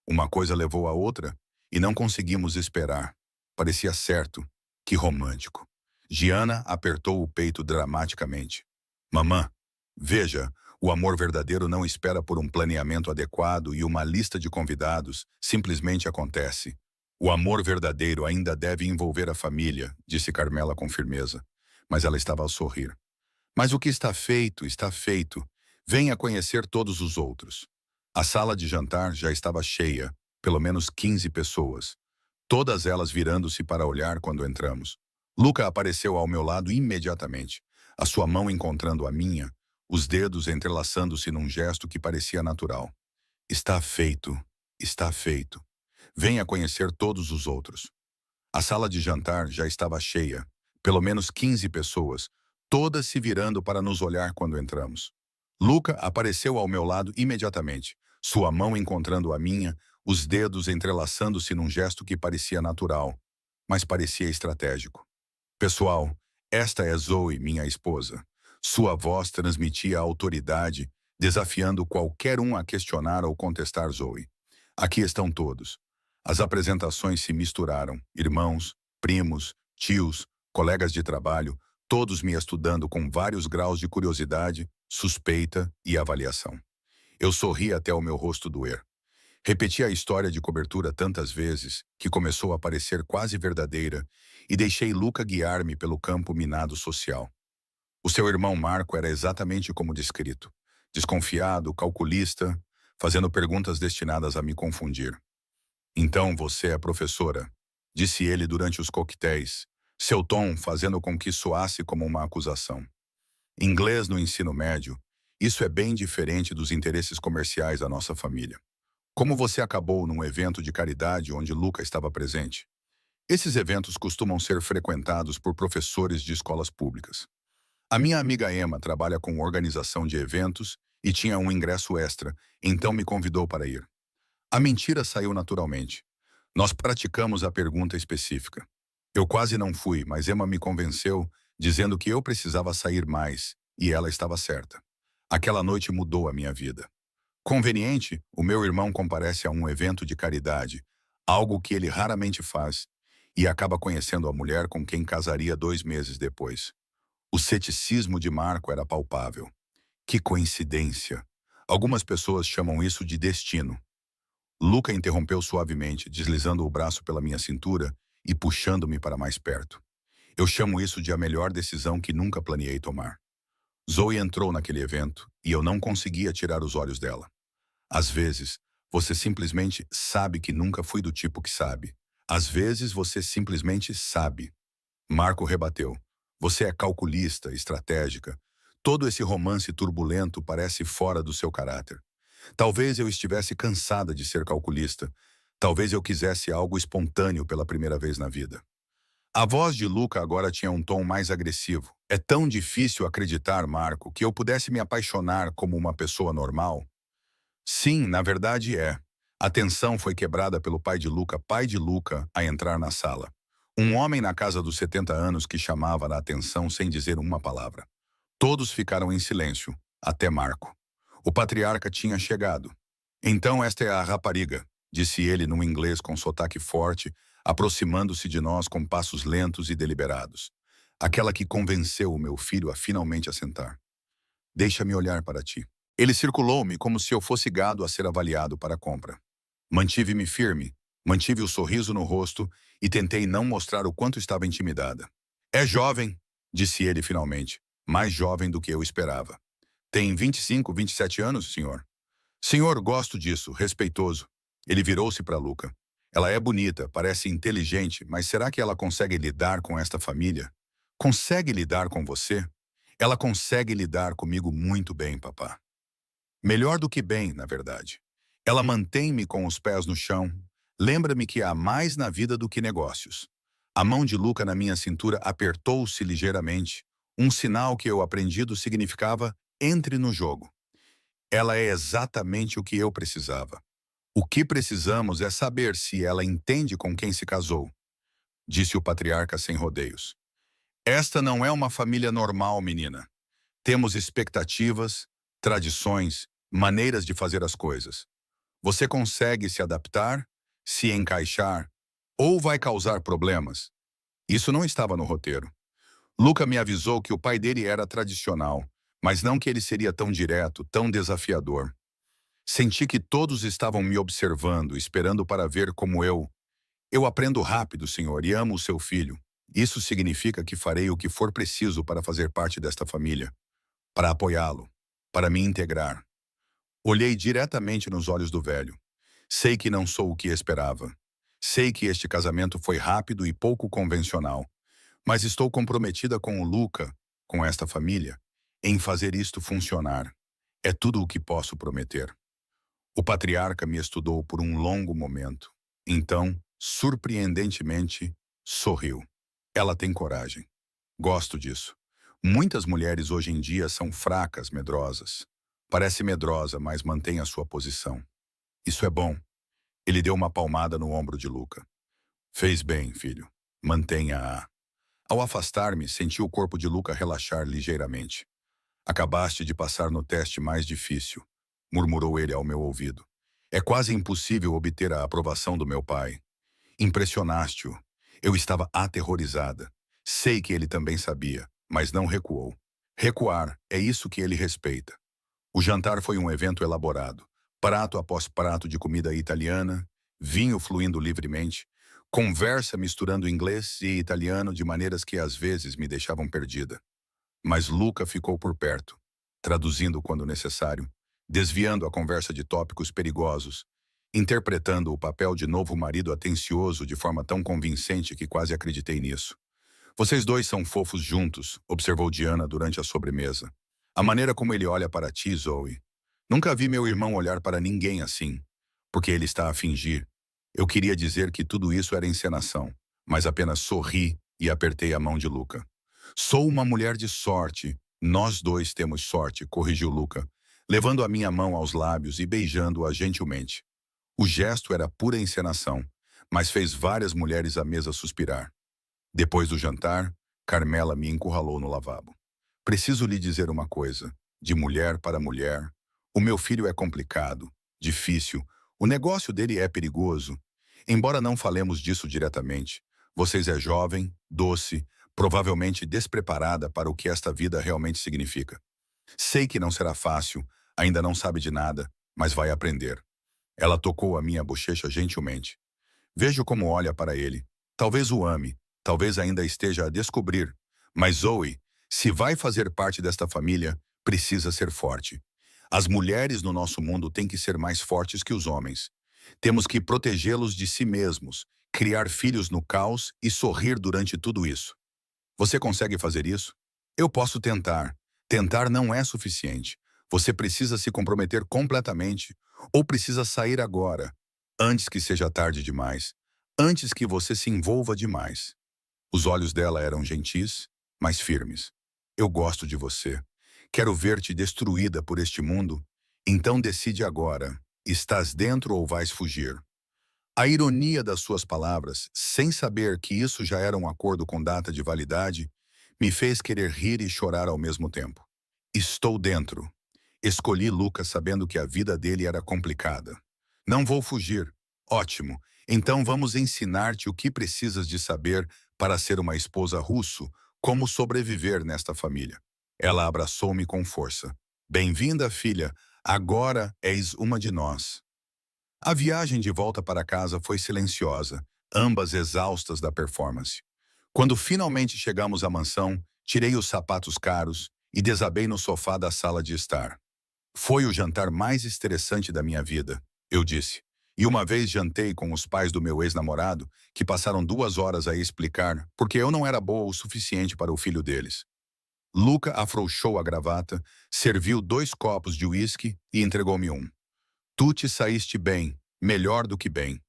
Uma coisa levou a outra e não conseguimos esperar. Parecia certo. Que romântico. Gianna apertou o peito dramaticamente. Mamã, veja, o amor verdadeiro não espera por um planeamento adequado e uma lista de convidados. Simplesmente acontece. O amor verdadeiro ainda deve envolver a família, disse Carmela com firmeza. Mas ela estava a sorrir. Mas o que está feito, está feito. Venha conhecer todos os outros. A sala de jantar já estava cheia, pelo menos 15 pessoas. Todas elas virando-se para olhar quando entramos. Luca apareceu ao meu lado imediatamente, a sua mão encontrando a minha, os dedos entrelaçando-se num gesto que parecia natural. Está feito, está feito. Venha conhecer todos os outros. A sala de jantar já estava cheia, pelo menos 15 pessoas, todas se virando para nos olhar quando entramos. Luca apareceu ao meu lado imediatamente, sua mão encontrando a minha, os dedos entrelaçando-se num gesto que parecia natural, mas parecia estratégico. Pessoal, esta é Zoe, minha esposa. Sua voz transmitia autoridade, desafiando qualquer um a questionar ou contestar Zoe. Aqui estão todos. As apresentações se misturaram, irmãos, primos, tios, colegas de trabalho, todos me estudando com vários graus de curiosidade, suspeita e avaliação. Eu sorri até o meu rosto doer. Repeti a história de cobertura tantas vezes que começou a parecer quase verdadeira e deixei Luca guiar-me pelo campo minado social. O seu irmão Marco era exatamente como descrito. Desconfiado, calculista, fazendo perguntas destinadas a me confundir. Então você é professora, disse ele durante os coquetéis, seu tom fazendo com que soasse como uma acusação. Inglês no ensino médio, isso é bem diferente dos interesses comerciais da nossa família. Como você acabou num evento de caridade onde Luca estava presente? Esses eventos costumam ser frequentados por professores de escolas públicas. A minha amiga Emma trabalha com organização de eventos e tinha um ingresso extra, então me convidou para ir. A mentira saiu naturalmente. Nós praticamos a pergunta específica. Eu quase não fui, mas Emma me convenceu, dizendo que eu precisava sair mais, e ela estava certa. Aquela noite mudou a minha vida. Conveniente, o meu irmão comparece a um evento de caridade, algo que ele raramente faz, e acaba conhecendo a mulher com quem casaria 2 meses depois. O ceticismo de Marco era palpável. Que coincidência! Algumas pessoas chamam isso de destino. Luca interrompeu suavemente, deslizando o braço pela minha cintura e puxando-me para mais perto. Eu chamo isso de a melhor decisão que nunca planeei tomar. Zoe entrou naquele evento e eu não conseguia tirar os olhos dela. Às vezes, você simplesmente sabe que nunca fui do tipo que sabe. Às vezes, você simplesmente sabe. Marco rebateu. Você é calculista, estratégica. Todo esse romance turbulento parece fora do seu caráter. Talvez eu estivesse cansada de ser calculista. Talvez eu quisesse algo espontâneo pela primeira vez na vida. A voz de Luca agora tinha um tom mais agressivo. É tão difícil acreditar, Marco, que eu pudesse me apaixonar como uma pessoa normal? Sim, na verdade é. A tensão foi quebrada pelo pai de Luca, a entrar na sala. Um homem na casa dos 70 anos que chamava a atenção sem dizer uma palavra. Todos ficaram em silêncio, até Marco. O patriarca tinha chegado. Então esta é a rapariga, disse ele num inglês com sotaque forte, aproximando-se de nós com passos lentos e deliberados. Aquela que convenceu o meu filho a finalmente assentar. Deixa-me olhar para ti. Ele circulou-me como se eu fosse gado a ser avaliado para a compra. Mantive-me firme, mantive o sorriso no rosto e tentei não mostrar o quanto estava intimidada. É jovem, disse ele finalmente, mais jovem do que eu esperava. Tem 25, 27 anos, senhor? Senhor, gosto disso, respeitoso. Ele virou-se para Luca. Ela é bonita, parece inteligente, mas será que ela consegue lidar com esta família? Consegue lidar com você? Ela consegue lidar comigo muito bem, papá. Melhor do que bem, na verdade. Ela mantém-me com os pés no chão. Lembra-me que há mais na vida do que negócios. A mão de Luca na minha cintura apertou-se ligeiramente, um sinal que eu aprendido significava entre no jogo. Ela é exatamente o que eu precisava. O que precisamos é saber se ela entende com quem se casou, disse o patriarca sem rodeios. Esta não é uma família normal, menina. Temos expectativas, tradições, maneiras de fazer as coisas. Você consegue se adaptar, se encaixar, ou vai causar problemas? Isso não estava no roteiro. Luca me avisou que o pai dele era tradicional, mas não que ele seria tão direto, tão desafiador. Senti que todos estavam me observando, esperando para ver como eu. Eu aprendo rápido, senhor, e amo o seu filho. Isso significa que farei o que for preciso para fazer parte desta família, para apoiá-lo, para me integrar. Olhei diretamente nos olhos do velho. Sei que não sou o que esperava. Sei que este casamento foi rápido e pouco convencional, mas estou comprometida com o Luca, com esta família, em fazer isto funcionar. É tudo o que posso prometer. O patriarca me estudou por um longo momento. Então, surpreendentemente, sorriu. Ela tem coragem. Gosto disso. Muitas mulheres hoje em dia são fracas, medrosas. Parece medrosa, mas mantém a sua posição. Isso é bom. Ele deu uma palmada no ombro de Luca. Fez bem, filho. Mantenha-a. Ao afastar-me, senti o corpo de Luca relaxar ligeiramente. Acabaste de passar no teste mais difícil, murmurou ele ao meu ouvido. É quase impossível obter a aprovação do meu pai. Impressionaste-o. Eu estava aterrorizada. Sei que ele também sabia, mas não recuou. Recuar é isso que ele respeita. O jantar foi um evento elaborado. Prato após prato de comida italiana, vinho fluindo livremente, conversa misturando inglês e italiano de maneiras que às vezes me deixavam perdida. Mas Luca ficou por perto, traduzindo quando necessário, desviando a conversa de tópicos perigosos, interpretando o papel de novo marido atencioso de forma tão convincente que quase acreditei nisso. Vocês dois são fofos juntos, observou Diana durante a sobremesa. A maneira como ele olha para ti, Zoe. Nunca vi meu irmão olhar para ninguém assim, porque ele está a fingir. Eu queria dizer que tudo isso era encenação, mas apenas sorri e apertei a mão de Luca. Sou uma mulher de sorte. Nós dois temos sorte, corrigiu Luca, levando a minha mão aos lábios e beijando-a gentilmente. O gesto era pura encenação, mas fez várias mulheres à mesa suspirar. Depois do jantar, Carmela me encurralou no lavabo. Preciso lhe dizer uma coisa, de mulher para mulher. O meu filho é complicado, difícil, o negócio dele é perigoso. Embora não falemos disso diretamente, vocês é jovem, doce, provavelmente despreparada para o que esta vida realmente significa. Sei que não será fácil, ainda não sabe de nada, mas vai aprender. Ela tocou a minha bochecha gentilmente. Vejo como olha para ele. Talvez o ame, talvez ainda esteja a descobrir. Mas Zoe, se vai fazer parte desta família, precisa ser forte. As mulheres no nosso mundo têm que ser mais fortes que os homens. Temos que protegê-los de si mesmos, criar filhos no caos e sorrir durante tudo isso. Você consegue fazer isso? Eu posso tentar. Tentar não é suficiente. Você precisa se comprometer completamente ou precisa sair agora, antes que seja tarde demais, antes que você se envolva demais. Os olhos dela eram gentis, mas firmes. Eu gosto de você. Quero ver-te destruída por este mundo. Então decide agora. Estás dentro ou vais fugir? A ironia das suas palavras, sem saber que isso já era um acordo com data de validade, me fez querer rir e chorar ao mesmo tempo. Estou dentro. Escolhi Lucas sabendo que a vida dele era complicada. Não vou fugir. Ótimo. Então vamos ensinar-te o que precisas de saber para ser uma esposa russo, como sobreviver nesta família. Ela abraçou-me com força. Bem-vinda, filha. Agora és uma de nós. A viagem de volta para casa foi silenciosa, ambas exaustas da performance. Quando finalmente chegamos à mansão, tirei os sapatos caros e desabei no sofá da sala de estar. Foi o jantar mais estressante da minha vida, eu disse. E uma vez jantei com os pais do meu ex-namorado, que passaram 2 horas a explicar porque eu não era boa o suficiente para o filho deles. Luca afrouxou a gravata, serviu 2 copos de uísque e entregou-me um. Tu te saíste bem, melhor do que bem.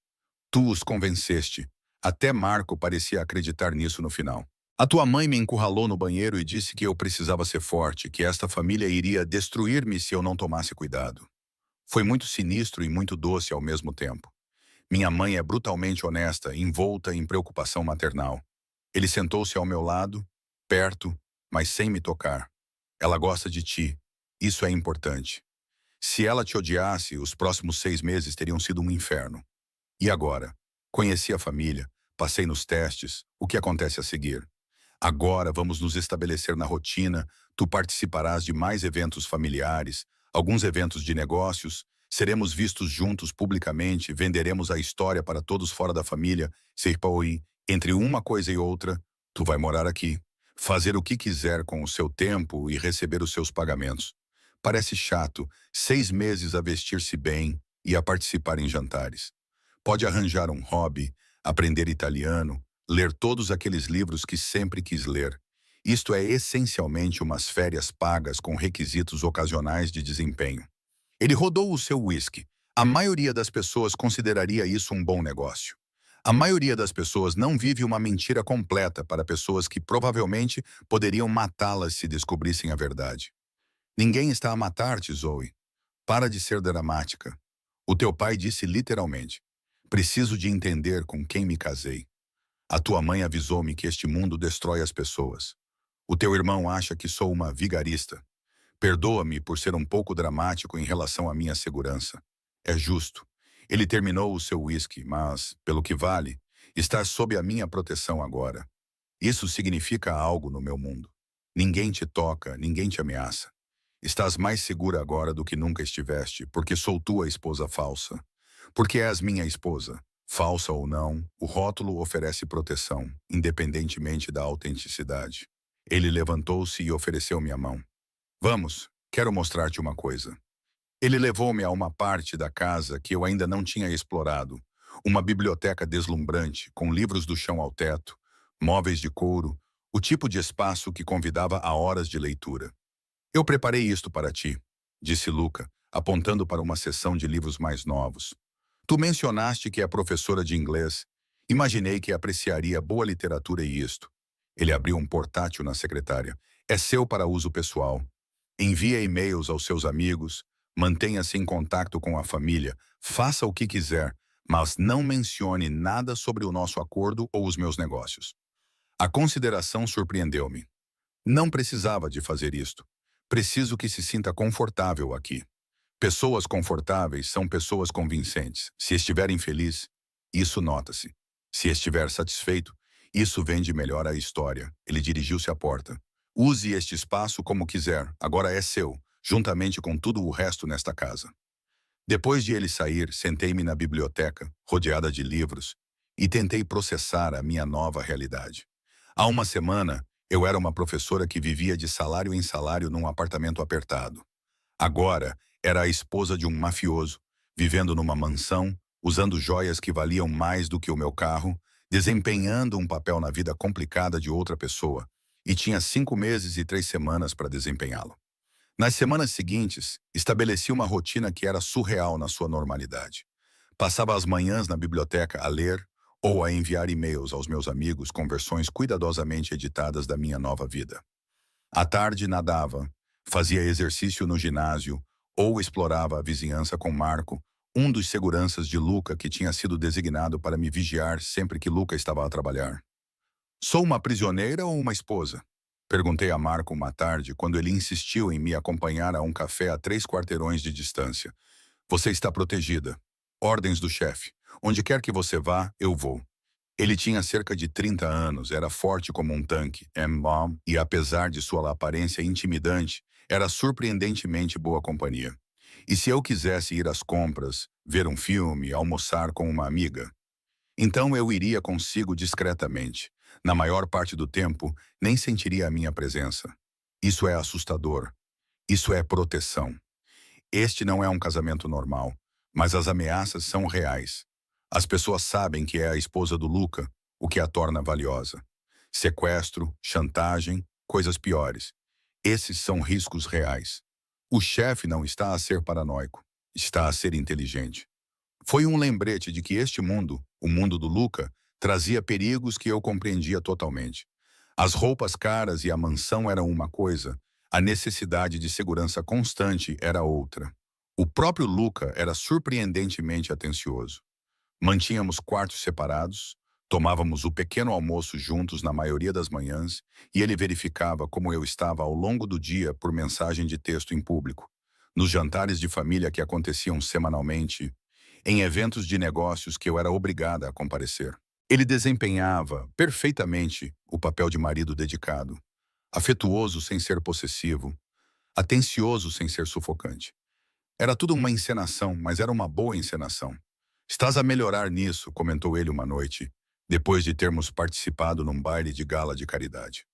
Tu os convenceste. Até Marco parecia acreditar nisso no final. A tua mãe me encurralou no banheiro e disse que eu precisava ser forte, que esta família iria destruir-me se eu não tomasse cuidado. Foi muito sinistro e muito doce ao mesmo tempo. Minha mãe é brutalmente honesta, envolta em preocupação maternal. Ele sentou-se ao meu lado perto, mas sem me tocar. Ela gosta de ti. Isso é importante. Se ela te odiasse, os próximos 6 meses teriam sido um inferno. E agora? Conheci a família, passei nos testes. O que acontece a seguir? Agora vamos nos estabelecer na rotina, tu participarás de mais eventos familiares, alguns eventos de negócios, seremos vistos juntos publicamente, venderemos a história para todos fora da família, Serpaoi, entre uma coisa e outra, tu vai morar aqui, fazer o que quiser com o seu tempo e receber os seus pagamentos. Parece chato, 6 meses a vestir-se bem e a participar em jantares. Pode arranjar um hobby, aprender italiano, ler todos aqueles livros que sempre quis ler. Isto é essencialmente umas férias pagas com requisitos ocasionais de desempenho. Ele rodou o seu whisky. A maioria das pessoas consideraria isso um bom negócio. A maioria das pessoas não vive uma mentira completa para pessoas que provavelmente poderiam matá-las se descobrissem a verdade. Ninguém está a matar-te, Zoe. Para de ser dramática. O teu pai disse literalmente: preciso de entender com quem me casei. A tua mãe avisou-me que este mundo destrói as pessoas. O teu irmão acha que sou uma vigarista. Perdoa-me por ser um pouco dramático em relação à minha segurança. É justo. Ele terminou o seu whisky, mas, pelo que vale, está sob a minha proteção agora. Isso significa algo no meu mundo. Ninguém te toca, ninguém te ameaça. Estás mais segura agora do que nunca estiveste, porque sou tua esposa falsa. Porque és minha esposa. Falsa ou não, o rótulo oferece proteção, independentemente da autenticidade. Ele levantou-se e ofereceu-me a mão. Vamos, quero mostrar-te uma coisa. Ele levou-me a uma parte da casa que eu ainda não tinha explorado. Uma biblioteca deslumbrante, com livros do chão ao teto, móveis de couro, o tipo de espaço que convidava a horas de leitura. Eu preparei isto para ti, disse Luca, apontando para uma seção de livros mais novos. Tu mencionaste que é professora de inglês. Imaginei que apreciaria boa literatura e isto. Ele abriu um portátil na secretária. É seu para uso pessoal. Envia e-mails aos seus amigos, mantenha-se em contato com a família, faça o que quiser, mas não mencione nada sobre o nosso acordo ou os meus negócios. A consideração surpreendeu-me. Não precisava de fazer isto. Preciso que se sinta confortável aqui. Pessoas confortáveis são pessoas convincentes. Se estiver infeliz, isso nota-se. Se estiver satisfeito, isso vende melhor a história. Ele dirigiu-se à porta. Use este espaço como quiser, agora é seu, juntamente com tudo o resto nesta casa. Depois de ele sair, sentei-me na biblioteca, rodeada de livros, e tentei processar a minha nova realidade. Há uma semana, eu era uma professora que vivia de salário em salário num apartamento apertado. Agora, era a esposa de um mafioso, vivendo numa mansão, usando joias que valiam mais do que o meu carro, desempenhando um papel na vida complicada de outra pessoa, e tinha 5 meses e 3 semanas para desempenhá-lo. Nas semanas seguintes, estabeleci uma rotina que era surreal na sua normalidade. Passava as manhãs na biblioteca a ler ou a enviar e-mails aos meus amigos com versões cuidadosamente editadas da minha nova vida. À tarde, nadava, fazia exercício no ginásio ou explorava a vizinhança com Marco, um dos seguranças de Luca que tinha sido designado para me vigiar sempre que Luca estava a trabalhar. Sou uma prisioneira ou uma esposa? Perguntei a Marco uma tarde quando ele insistiu em me acompanhar a um café a 3 quarteirões de distância. Você está protegida. Ordens do chefe. Onde quer que você vá, eu vou. Ele tinha cerca de 30 anos, era forte como um tanque, e apesar de sua aparência intimidante, era surpreendentemente boa companhia. E se eu quisesse ir às compras, ver um filme, almoçar com uma amiga? Então eu iria consigo discretamente. Na maior parte do tempo, nem sentiria a minha presença. Isso é assustador. Isso é proteção. Este não é um casamento normal, mas as ameaças são reais. As pessoas sabem que é a esposa do Luca, o que a torna valiosa. Sequestro, chantagem, coisas piores. Esses são riscos reais. O chefe não está a ser paranoico, está a ser inteligente. Foi um lembrete de que este mundo, o mundo do Luca, trazia perigos que eu compreendia totalmente. As roupas caras e a mansão eram uma coisa, a necessidade de segurança constante era outra. O próprio Luca era surpreendentemente atencioso. Mantínhamos quartos separados, Tomávamos o pequeno almoço juntos na maioria das manhãs e ele verificava como eu estava ao longo do dia por mensagem de texto em público, nos jantares de família que aconteciam semanalmente, em eventos de negócios que eu era obrigada a comparecer. Ele desempenhava perfeitamente o papel de marido dedicado, afetuoso sem ser possessivo, atencioso sem ser sufocante. Era tudo uma encenação, mas era uma boa encenação. Estás a melhorar nisso, comentou ele uma noite, depois de termos participado num baile de gala de caridade.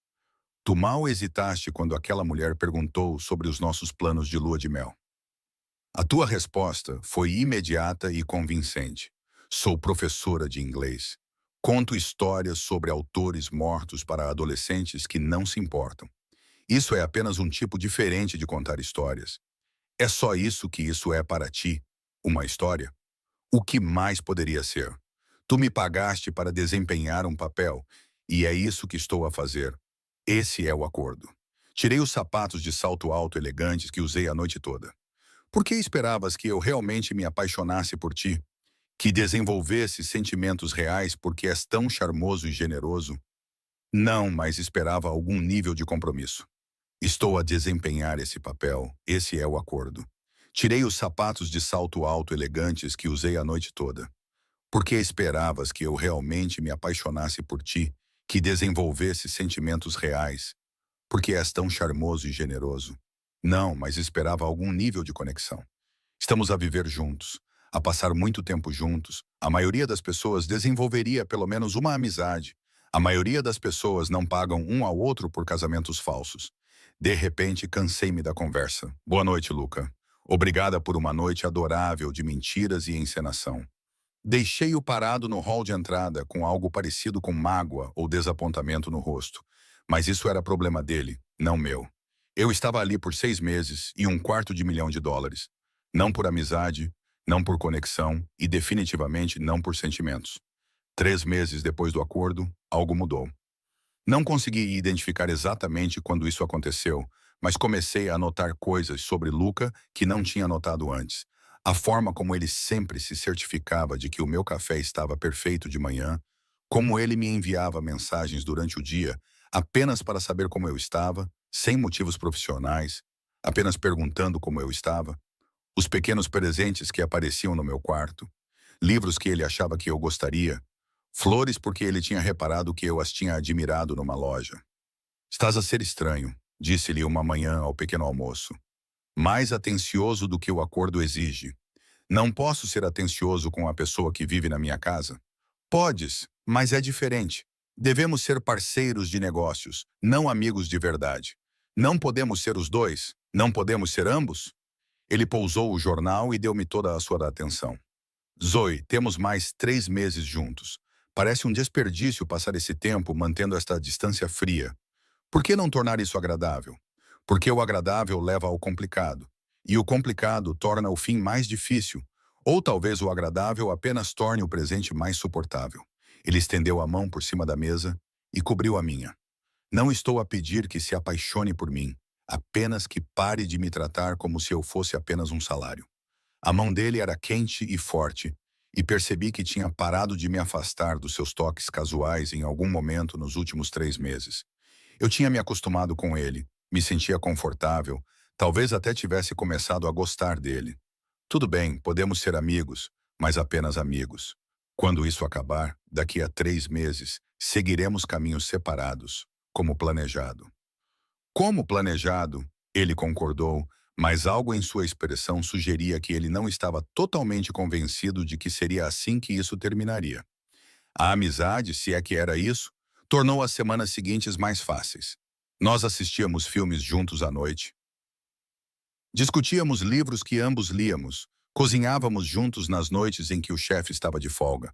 Tu mal hesitaste quando aquela mulher perguntou sobre os nossos planos de lua de mel. A tua resposta foi imediata e convincente. Sou professora de inglês. Conto histórias sobre autores mortos para adolescentes que não se importam. Isso é apenas um tipo diferente de contar histórias. É só isso que isso é para ti, uma história? O que mais poderia ser? Tu me pagaste para desempenhar um papel, e é isso que estou a fazer. Esse é o acordo. Tirei os sapatos de salto alto elegantes que usei a noite toda. Por que esperavas que eu realmente me apaixonasse por ti? Que desenvolvesse sentimentos reais porque és tão charmoso e generoso? Não, mas esperava algum nível de compromisso. Estou a desempenhar esse papel, esse é o acordo. Tirei os sapatos de salto alto elegantes que usei a noite toda. Por que esperavas que eu realmente me apaixonasse por ti, que desenvolvesse sentimentos reais? Porque és tão charmoso e generoso. Não, mas esperava algum nível de conexão. Estamos a viver juntos, a passar muito tempo juntos. A maioria das pessoas desenvolveria pelo menos uma amizade. A maioria das pessoas não pagam um ao outro por casamentos falsos. De repente, cansei-me da conversa. Boa noite, Luca. Obrigada por uma noite adorável de mentiras e encenação. Deixei-o parado no hall de entrada com algo parecido com mágoa ou desapontamento no rosto. Mas isso era problema dele, não meu. Eu estava ali por 6 meses e $250 mil. Não por amizade, não por conexão e definitivamente não por sentimentos. 3 meses depois do acordo, algo mudou. Não consegui identificar exatamente quando isso aconteceu, mas comecei a notar coisas sobre Luca que não tinha notado antes. A forma como ele sempre se certificava de que o meu café estava perfeito de manhã, como ele me enviava mensagens durante o dia apenas para saber como eu estava, sem motivos profissionais, apenas perguntando como eu estava, os pequenos presentes que apareciam no meu quarto, livros que ele achava que eu gostaria, flores porque ele tinha reparado que eu as tinha admirado numa loja. Estás a ser estranho, disse-lhe uma manhã ao pequeno almoço. Mais atencioso do que o acordo exige. Não posso ser atencioso com a pessoa que vive na minha casa? Podes, mas é diferente. Devemos ser parceiros de negócios, não amigos de verdade. Não podemos ser os dois? Não podemos ser ambos? Ele pousou o jornal e deu-me toda a sua atenção. Zoe, temos mais 3 meses juntos. Parece um desperdício passar esse tempo mantendo esta distância fria. Por que não tornar isso agradável? Porque o agradável leva ao complicado. E o complicado torna o fim mais difícil. Ou talvez o agradável apenas torne o presente mais suportável. Ele estendeu a mão por cima da mesa e cobriu a minha. Não estou a pedir que se apaixone por mim, apenas que pare de me tratar como se eu fosse apenas um salário. A mão dele era quente e forte, e percebi que tinha parado de me afastar dos seus toques casuais em algum momento nos últimos 3 meses. Eu tinha me acostumado com ele, me sentia confortável, talvez até tivesse começado a gostar dele. Tudo bem, podemos ser amigos, mas apenas amigos. Quando isso acabar, daqui a 3 meses, seguiremos caminhos separados, como planejado. Como planejado, ele concordou, mas algo em sua expressão sugeria que ele não estava totalmente convencido de que seria assim que isso terminaria. A amizade, se é que era isso, tornou as semanas seguintes mais fáceis. Nós assistíamos filmes juntos à noite, discutíamos livros que ambos líamos, cozinhávamos juntos nas noites em que o chefe estava de folga.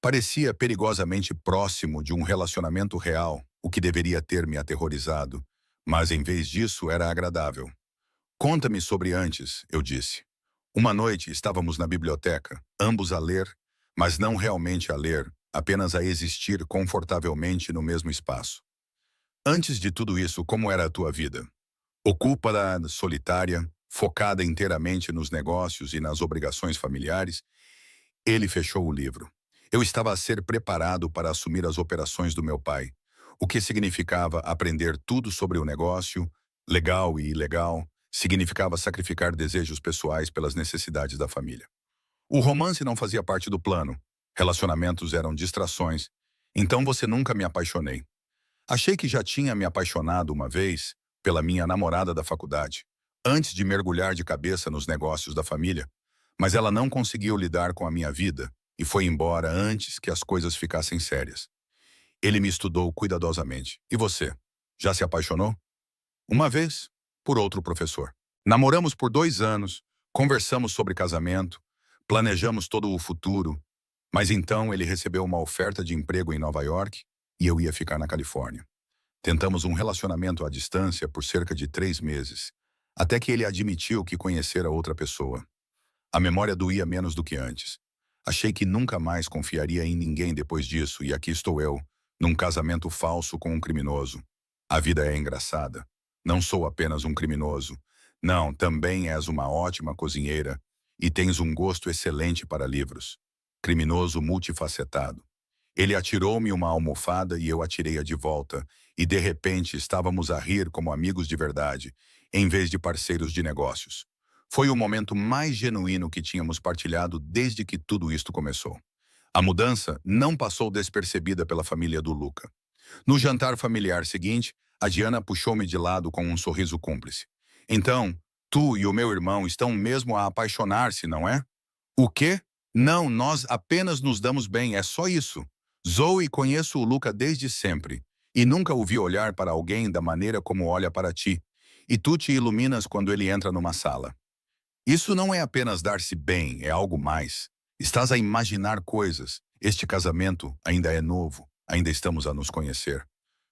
Parecia perigosamente próximo de um relacionamento real, o que deveria ter me aterrorizado, mas em vez disso era agradável. Conta-me sobre antes, eu disse. Uma noite estávamos na biblioteca, ambos a ler, mas não realmente a ler, apenas a existir confortavelmente no mesmo espaço. Antes de tudo isso, como era a tua vida? Ocupada, solitária, focada inteiramente nos negócios e nas obrigações familiares? Ele fechou o livro. Eu estava a ser preparado para assumir as operações do meu pai, o que significava aprender tudo sobre o negócio, legal e ilegal, significava sacrificar desejos pessoais pelas necessidades da família. O romance não fazia parte do plano. Relacionamentos eram distrações. Então você nunca me apaixonei. Achei que já tinha me apaixonado uma vez pela minha namorada da faculdade, antes de mergulhar de cabeça nos negócios da família, mas ela não conseguiu lidar com a minha vida e foi embora antes que as coisas ficassem sérias. Ele me estudou cuidadosamente. E você? Já se apaixonou? Uma vez, por outro professor. Namoramos por 2 anos, conversamos sobre casamento, planejamos todo o futuro, mas então ele recebeu uma oferta de emprego em Nova York e eu ia ficar na Califórnia. Tentamos um relacionamento à distância por cerca de 3 meses, até que ele admitiu que conhecera outra pessoa. A memória doía menos do que antes. Achei que nunca mais confiaria em ninguém depois disso, e aqui estou eu, num casamento falso com um criminoso. A vida é engraçada. Não sou apenas um criminoso. Não, também és uma ótima cozinheira e tens um gosto excelente para livros. Criminoso multifacetado. Ele atirou-me uma almofada e eu atirei-a de volta, e de repente estávamos a rir como amigos de verdade, em vez de parceiros de negócios. Foi o momento mais genuíno que tínhamos partilhado desde que tudo isto começou. A mudança não passou despercebida pela família do Luca. No jantar familiar seguinte, a Diana puxou-me de lado com um sorriso cúmplice. Então, tu e o meu irmão estão mesmo a apaixonar-se, não é? O quê? Não, nós apenas nos damos bem, é só isso. Zoe, conheço o Luca desde sempre, e nunca o vi olhar para alguém da maneira como olha para ti, e tu te iluminas quando ele entra numa sala. Isso não é apenas dar-se bem, é algo mais. Estás a imaginar coisas. Este casamento ainda é novo, ainda estamos a nos conhecer.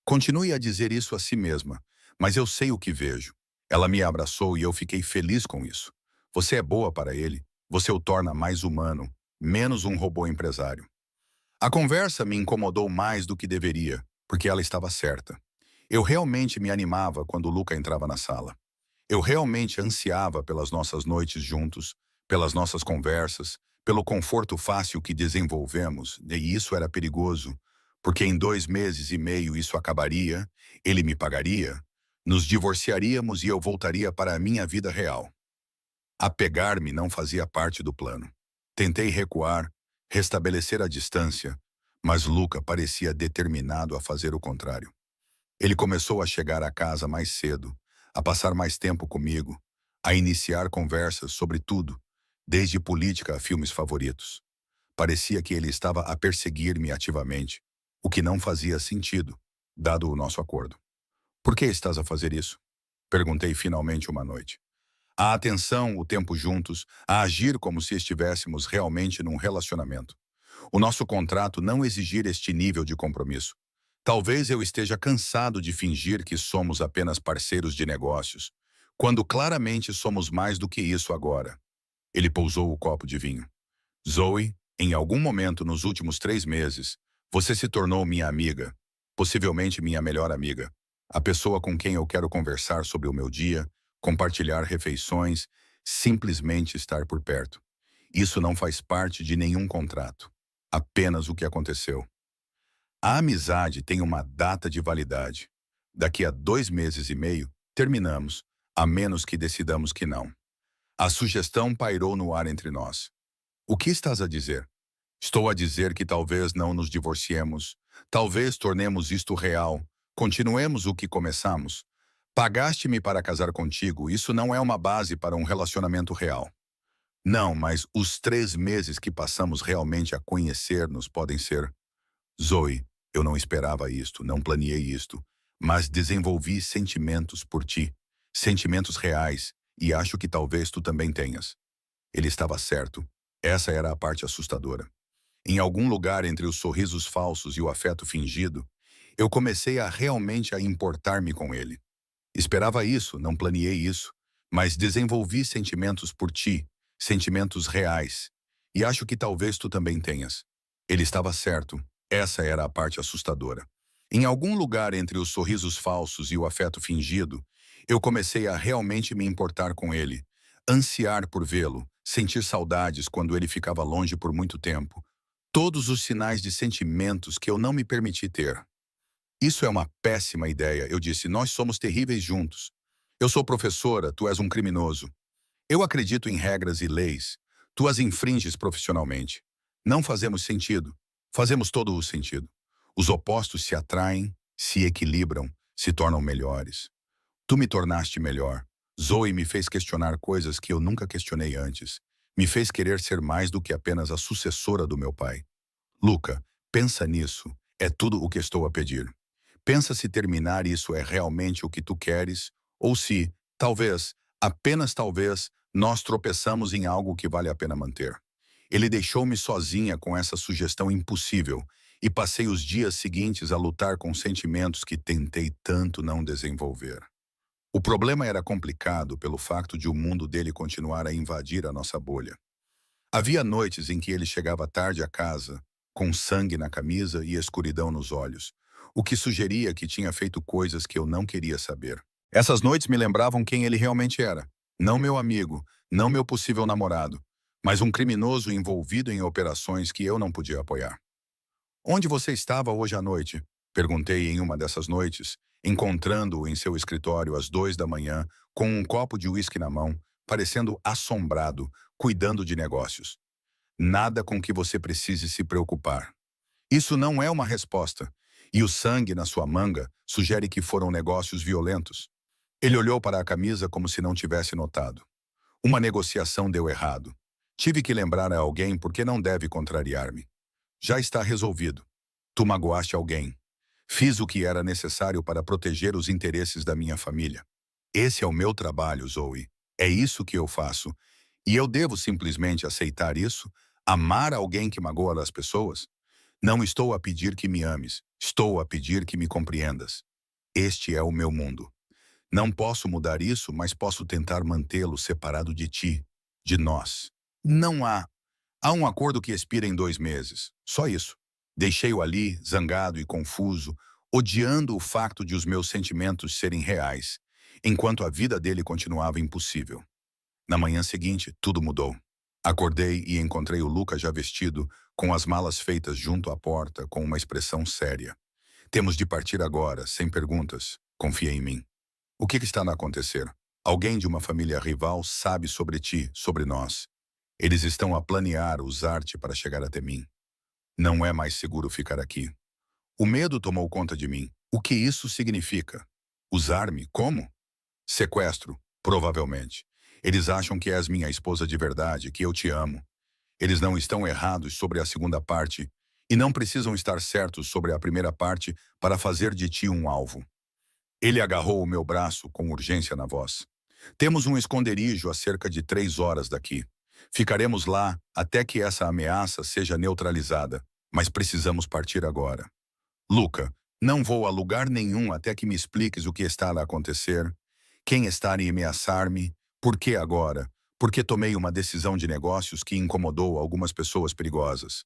Continue a dizer isso a si mesma, mas eu sei o que vejo. Ela me abraçou e eu fiquei feliz com isso. Você é boa para ele, você o torna mais humano, menos um robô empresário. A conversa me incomodou mais do que deveria, porque ela estava certa. Eu realmente me animava quando o Luca entrava na sala. Eu realmente ansiava pelas nossas noites juntos, pelas nossas conversas, pelo conforto fácil que desenvolvemos, e isso era perigoso, porque em 2 meses e meio isso acabaria, ele me pagaria, nos divorciaríamos e eu voltaria para a minha vida real. Apegar-me não fazia parte do plano. Tentei recuar, restabelecer a distância, mas Luca parecia determinado a fazer o contrário. Ele começou a chegar à casa mais cedo, a passar mais tempo comigo, a iniciar conversas sobre tudo, desde política a filmes favoritos. Parecia que ele estava a perseguir-me ativamente, o que não fazia sentido, dado o nosso acordo. Por que estás a fazer isso? Perguntei finalmente uma noite. A atenção, o tempo juntos, a agir como se estivéssemos realmente num relacionamento. O nosso contrato não exigir este nível de compromisso. Talvez eu esteja cansado de fingir que somos apenas parceiros de negócios, quando claramente somos mais do que isso agora. Ele pousou o copo de vinho. Zoe, em algum momento nos últimos 3 meses, você se tornou minha amiga, possivelmente minha melhor amiga, a pessoa com quem eu quero conversar sobre o meu dia, compartilhar refeições, simplesmente estar por perto. Isso não faz parte de nenhum contrato, apenas o que aconteceu. A amizade tem uma data de validade. Daqui a 2 meses e meio, terminamos, a menos que decidamos que não. A sugestão pairou no ar entre nós. O que estás a dizer? Estou a dizer que talvez não nos divorciemos, talvez tornemos isto real, continuemos o que começamos. Pagaste-me para casar contigo, isso não é uma base para um relacionamento real. Não, mas os 3 meses que passamos realmente a conhecer-nos podem ser. Zoe, eu não esperava isto, não planeei isto, mas desenvolvi sentimentos por ti, sentimentos reais, e acho que talvez tu também tenhas. Ele estava certo. Essa era a parte assustadora. Em algum lugar entre os sorrisos falsos e o afeto fingido, eu comecei a realmente a importar-me com ele. Esperava isso, não planeei isso, mas desenvolvi sentimentos por ti, sentimentos reais, e acho que talvez tu também tenhas. Ele estava certo. Essa era a parte assustadora. Em algum lugar entre os sorrisos falsos e o afeto fingido, eu comecei a realmente me importar com ele, ansiar por vê-lo, sentir saudades quando ele ficava longe por muito tempo, Todos os sinais de sentimentos que eu não me permiti ter. Isso é uma péssima ideia, eu disse. Nós somos terríveis juntos. Eu sou professora, tu és um criminoso. Eu acredito em regras e leis. Tu as infringes profissionalmente. Não fazemos sentido. Fazemos todo o sentido. Os opostos se atraem, se equilibram, se tornam melhores. Tu me tornaste melhor. Zoe me fez questionar coisas que eu nunca questionei antes. Me fez querer ser mais do que apenas a sucessora do meu pai. Luca, pensa nisso. É tudo o que estou a pedir. Pensa se terminar isso é realmente o que tu queres, ou se, talvez, apenas talvez, nós tropeçamos em algo que vale a pena manter. Ele deixou-me sozinha com essa sugestão impossível e passei os dias seguintes a lutar com sentimentos que tentei tanto não desenvolver. O problema era complicado pelo fato de o mundo dele continuar a invadir a nossa bolha. Havia noites em que ele chegava tarde a casa, com sangue na camisa e escuridão nos olhos, o que sugeria que tinha feito coisas que eu não queria saber. Essas noites me lembravam quem ele realmente era. Não meu amigo, não meu possível namorado, mas um criminoso envolvido em operações que eu não podia apoiar. Onde você estava hoje à noite? Perguntei em uma dessas noites, encontrando-o em seu escritório às 2 da manhã, com um copo de uísque na mão, parecendo assombrado, cuidando de negócios. Nada com que você precise se preocupar. Isso não é uma resposta. E o sangue na sua manga sugere que foram negócios violentos. Ele olhou para a camisa como se não tivesse notado. Uma negociação deu errado. Tive que lembrar a alguém porque não deve contrariar-me. Já está resolvido. Tu magoaste alguém. Fiz o que era necessário para proteger os interesses da minha família. Esse é o meu trabalho, Zoe. É isso que eu faço. E eu devo simplesmente aceitar isso? Amar alguém que magoa as pessoas? Não estou a pedir que me ames. Estou a pedir que me compreendas. Este é o meu mundo. Não posso mudar isso, mas posso tentar mantê-lo separado de ti, de nós. Não há. Há um acordo que expira em 2 meses. Só isso. Deixei-o ali, zangado e confuso, odiando o facto de os meus sentimentos serem reais, enquanto a vida dele continuava impossível. Na manhã seguinte, tudo mudou. Acordei e encontrei o Luca já vestido, com as malas feitas junto à porta, com uma expressão séria. Temos de partir agora, sem perguntas. Confia em mim. O que está a acontecer? Alguém de uma família rival sabe sobre ti, sobre nós. Eles estão a planear usar-te para chegar até mim. Não é mais seguro ficar aqui. O medo tomou conta de mim. O que isso significa? Usar-me? Como? Sequestro, provavelmente. Eles acham que és minha esposa de verdade, que eu te amo. Eles não estão errados sobre a segunda parte e não precisam estar certos sobre a primeira parte para fazer de ti um alvo. Ele agarrou o meu braço com urgência na voz. Temos um esconderijo a cerca de 3 horas daqui. Ficaremos lá até que essa ameaça seja neutralizada, mas precisamos partir agora. Luca, não vou a lugar nenhum até que me expliques o que está a acontecer, quem está a ameaçar-me, por que agora, porque tomei uma decisão de negócios que incomodou algumas pessoas perigosas.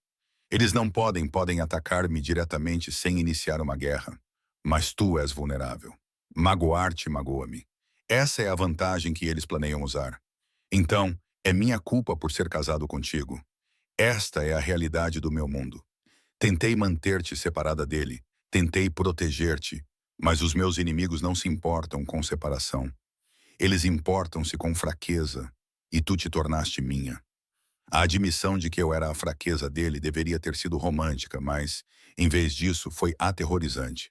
Eles não podem atacar-me diretamente sem iniciar uma guerra, mas tu és vulnerável. Magoar-te magoa-me. Essa é a vantagem que eles planeiam usar. Então, é minha culpa por ser casado contigo. Esta é a realidade do meu mundo. Tentei manter-te separada dele, tentei proteger-te, mas os meus inimigos não se importam com separação. Eles importam-se com fraqueza, e tu te tornaste minha. A admissão de que eu era a fraqueza dele deveria ter sido romântica, mas, em vez disso, foi aterrorizante.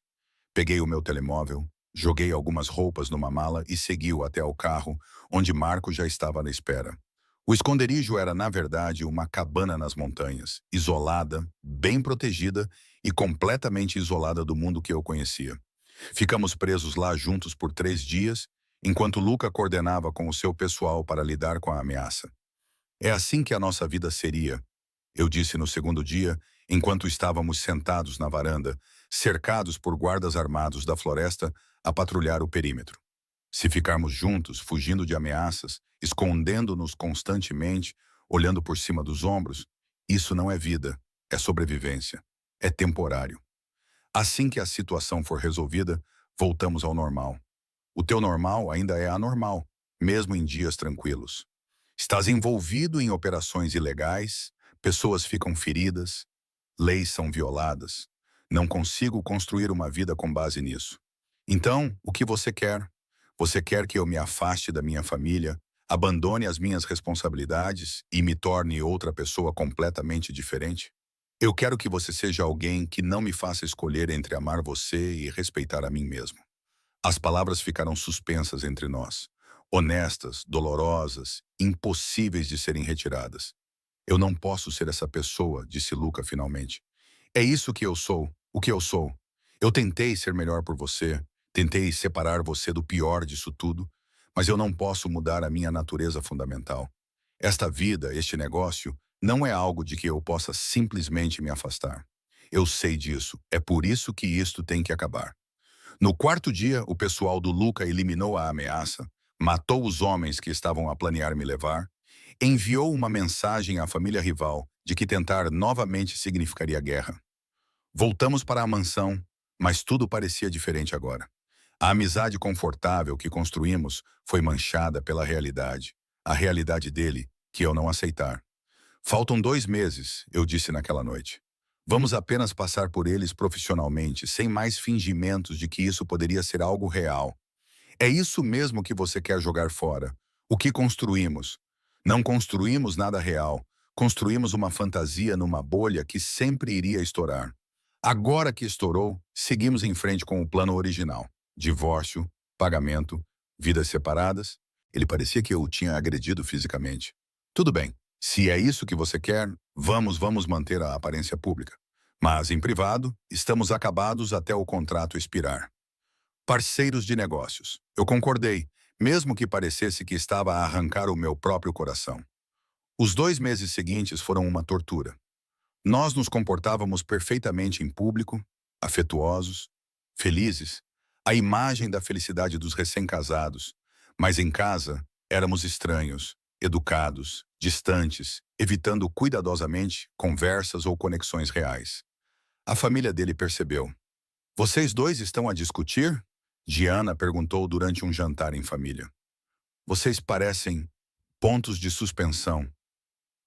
Peguei o meu telemóvel, joguei algumas roupas numa mala e segui-o até ao carro, onde Marco já estava na espera. O esconderijo era, na verdade, uma cabana nas montanhas, isolada, bem protegida e completamente isolada do mundo que eu conhecia. Ficamos presos lá juntos por 3 dias, enquanto Luca coordenava com o seu pessoal para lidar com a ameaça. É assim que a nossa vida seria, eu disse no segundo dia, enquanto estávamos sentados na varanda, cercados por guardas armados da floresta a patrulhar o perímetro. Se ficarmos juntos, fugindo de ameaças, escondendo-nos constantemente, olhando por cima dos ombros, isso não é vida, é sobrevivência, é temporário. Assim que a situação for resolvida, voltamos ao normal. O teu normal ainda é anormal, mesmo em dias tranquilos. Estás envolvido em operações ilegais, pessoas ficam feridas, leis são violadas. Não consigo construir uma vida com base nisso. Então, o que você quer? Você quer que eu me afaste da minha família, abandone as minhas responsabilidades e me torne outra pessoa completamente diferente? Eu quero que você seja alguém que não me faça escolher entre amar você e respeitar a mim mesmo. As palavras ficaram suspensas entre nós, honestas, dolorosas, impossíveis de serem retiradas. Eu não posso ser essa pessoa, disse Luca finalmente. É isso que eu sou, o que eu sou. Eu tentei ser melhor por você, tentei separar você do pior disso tudo, mas eu não posso mudar a minha natureza fundamental. Esta vida, este negócio, não é algo de que eu possa simplesmente me afastar. Eu sei disso, é por isso que isto tem que acabar. No quarto dia, o pessoal do Luca eliminou a ameaça, matou os homens que estavam a planear me levar, enviou uma mensagem à família rival de que tentar novamente significaria guerra. Voltamos para a mansão, mas tudo parecia diferente agora. A amizade confortável que construímos foi manchada pela realidade, a realidade dele, que eu não aceitar. Faltam 2 meses, eu disse naquela noite. Vamos apenas passar por eles profissionalmente, sem mais fingimentos de que isso poderia ser algo real. É isso mesmo que você quer jogar fora. O que construímos? Não construímos nada real. Construímos uma fantasia numa bolha que sempre iria estourar. Agora que estourou, seguimos em frente com o plano original. Divórcio, pagamento, vidas separadas. Ele parecia que eu o tinha agredido fisicamente. Tudo bem. Se é isso que você quer, vamos manter a aparência pública. Mas, em privado, estamos acabados até o contrato expirar. Parceiros de negócios. Eu concordei, mesmo que parecesse que estava a arrancar o meu próprio coração. Os 2 meses seguintes foram uma tortura. Nós nos comportávamos perfeitamente em público, afetuosos, felizes, a imagem da felicidade dos recém-casados, mas em casa éramos estranhos, educados, distantes, evitando cuidadosamente conversas ou conexões reais. A família dele percebeu. Vocês dois estão a discutir? Diana perguntou durante um jantar em família. Vocês parecem pontos de suspensão.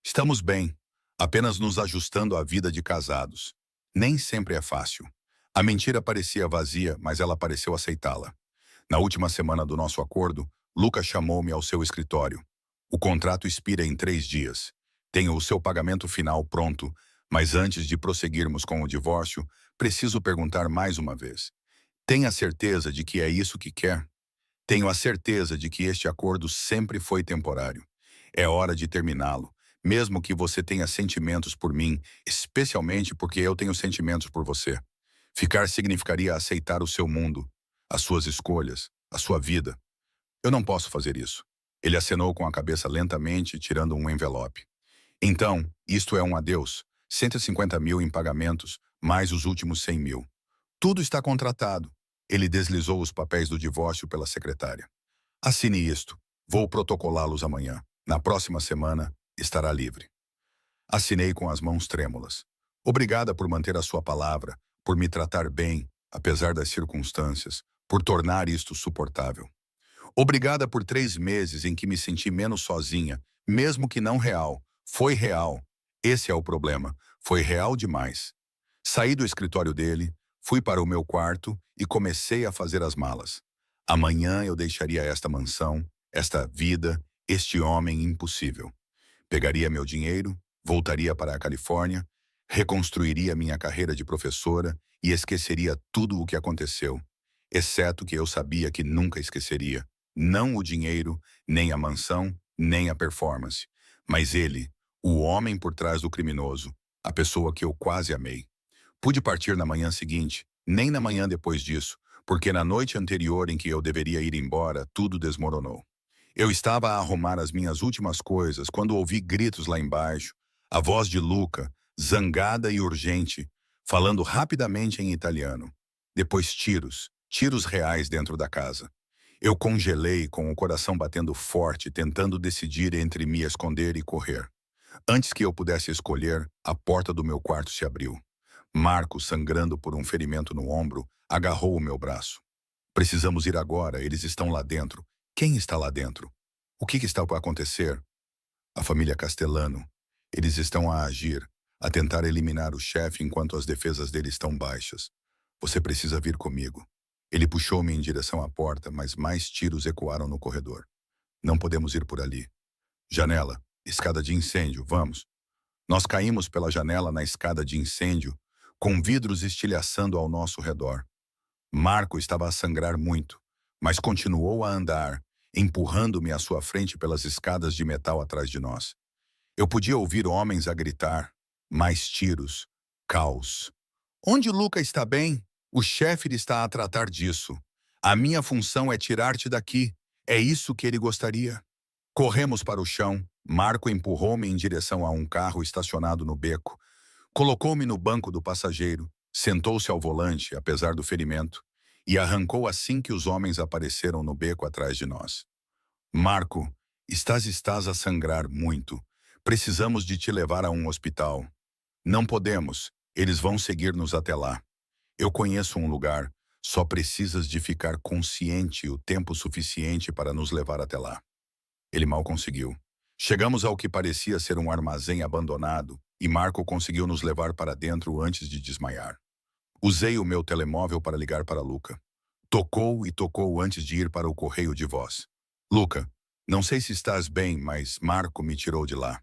Estamos bem, apenas nos ajustando à vida de casados. Nem sempre é fácil. A mentira parecia vazia, mas ela pareceu aceitá-la. Na última semana do nosso acordo, Lucas chamou-me ao seu escritório. O contrato expira em 3 dias. Tenho o seu pagamento final pronto, mas antes de prosseguirmos com o divórcio, preciso perguntar mais uma vez. Tem a certeza de que é isso que quer? Tenho a certeza de que este acordo sempre foi temporário. É hora de terminá-lo, mesmo que você tenha sentimentos por mim, especialmente porque eu tenho sentimentos por você. Ficar significaria aceitar o seu mundo, as suas escolhas, a sua vida. Eu não posso fazer isso. Ele acenou com a cabeça lentamente, tirando um envelope. Então, isto é um adeus. 150 mil em pagamentos, mais os últimos 100 mil. Tudo está contratado. Ele deslizou os papéis do divórcio pela secretária. Assine isto. Vou protocolá-los amanhã. Na próxima semana, estará livre. Assinei com as mãos trêmulas. Obrigada por manter a sua palavra, por me tratar bem, apesar das circunstâncias, por tornar isto suportável. Obrigada por 3 meses em que me senti menos sozinha, mesmo que não real. Foi real. Esse é o problema. Foi real demais. Saí do escritório dele, fui para o meu quarto e comecei a fazer as malas. Amanhã eu deixaria esta mansão, esta vida, este homem impossível. Pegaria meu dinheiro, voltaria para a Califórnia, reconstruiria minha carreira de professora e esqueceria tudo o que aconteceu, exceto que eu sabia que nunca esqueceria. Não o dinheiro, nem a mansão, nem a performance, mas ele, o homem por trás do criminoso, a pessoa que eu quase amei. Pude partir na manhã seguinte, nem na manhã depois disso, porque na noite anterior em que eu deveria ir embora, tudo desmoronou. Eu estava a arrumar as minhas últimas coisas quando ouvi gritos lá embaixo, a voz de Luca, zangada e urgente, falando rapidamente em italiano. Depois tiros reais dentro da casa. Eu congelei com o coração batendo forte, tentando decidir entre me esconder e correr. Antes que eu pudesse escolher, a porta do meu quarto se abriu. Marco, sangrando por um ferimento no ombro, agarrou o meu braço. Precisamos ir agora, eles estão lá dentro. Quem está lá dentro? O que está por acontecer? A família Castellano. Eles estão a agir. a tentar eliminar o chefe enquanto as defesas dele estão baixas. Você precisa vir comigo. Ele puxou-me em direção à porta, mas mais tiros ecoaram no corredor. Não podemos ir por ali. Janela, escada de incêndio, vamos. Nós caímos pela janela na escada de incêndio, com vidros estilhaçando ao nosso redor. Marco estava a sangrar muito, mas continuou a andar, empurrando-me à sua frente pelas escadas de metal atrás de nós. Eu podia ouvir homens a gritar, mais tiros, caos. Onde Luca está bem? O chefe está a tratar disso. A minha função é tirar-te daqui. É isso que ele gostaria. Corremos para o chão. Marco empurrou-me em direção a um carro estacionado no beco. Colocou-me no banco do passageiro, sentou-se ao volante, apesar do ferimento, e arrancou assim que os homens apareceram no beco atrás de nós. Marco, estás a sangrar muito. Precisamos de te levar a um hospital. Não podemos. Eles vão seguir-nos até lá. Eu conheço um lugar. Só precisas de ficar consciente o tempo suficiente para nos levar até lá. Ele mal conseguiu. Chegamos ao que parecia ser um armazém abandonado e Marco conseguiu nos levar para dentro antes de desmaiar. Usei o meu telemóvel para ligar para Luca. Tocou e tocou antes de ir para o correio de voz. Luca, não sei se estás bem, mas Marco me tirou de lá.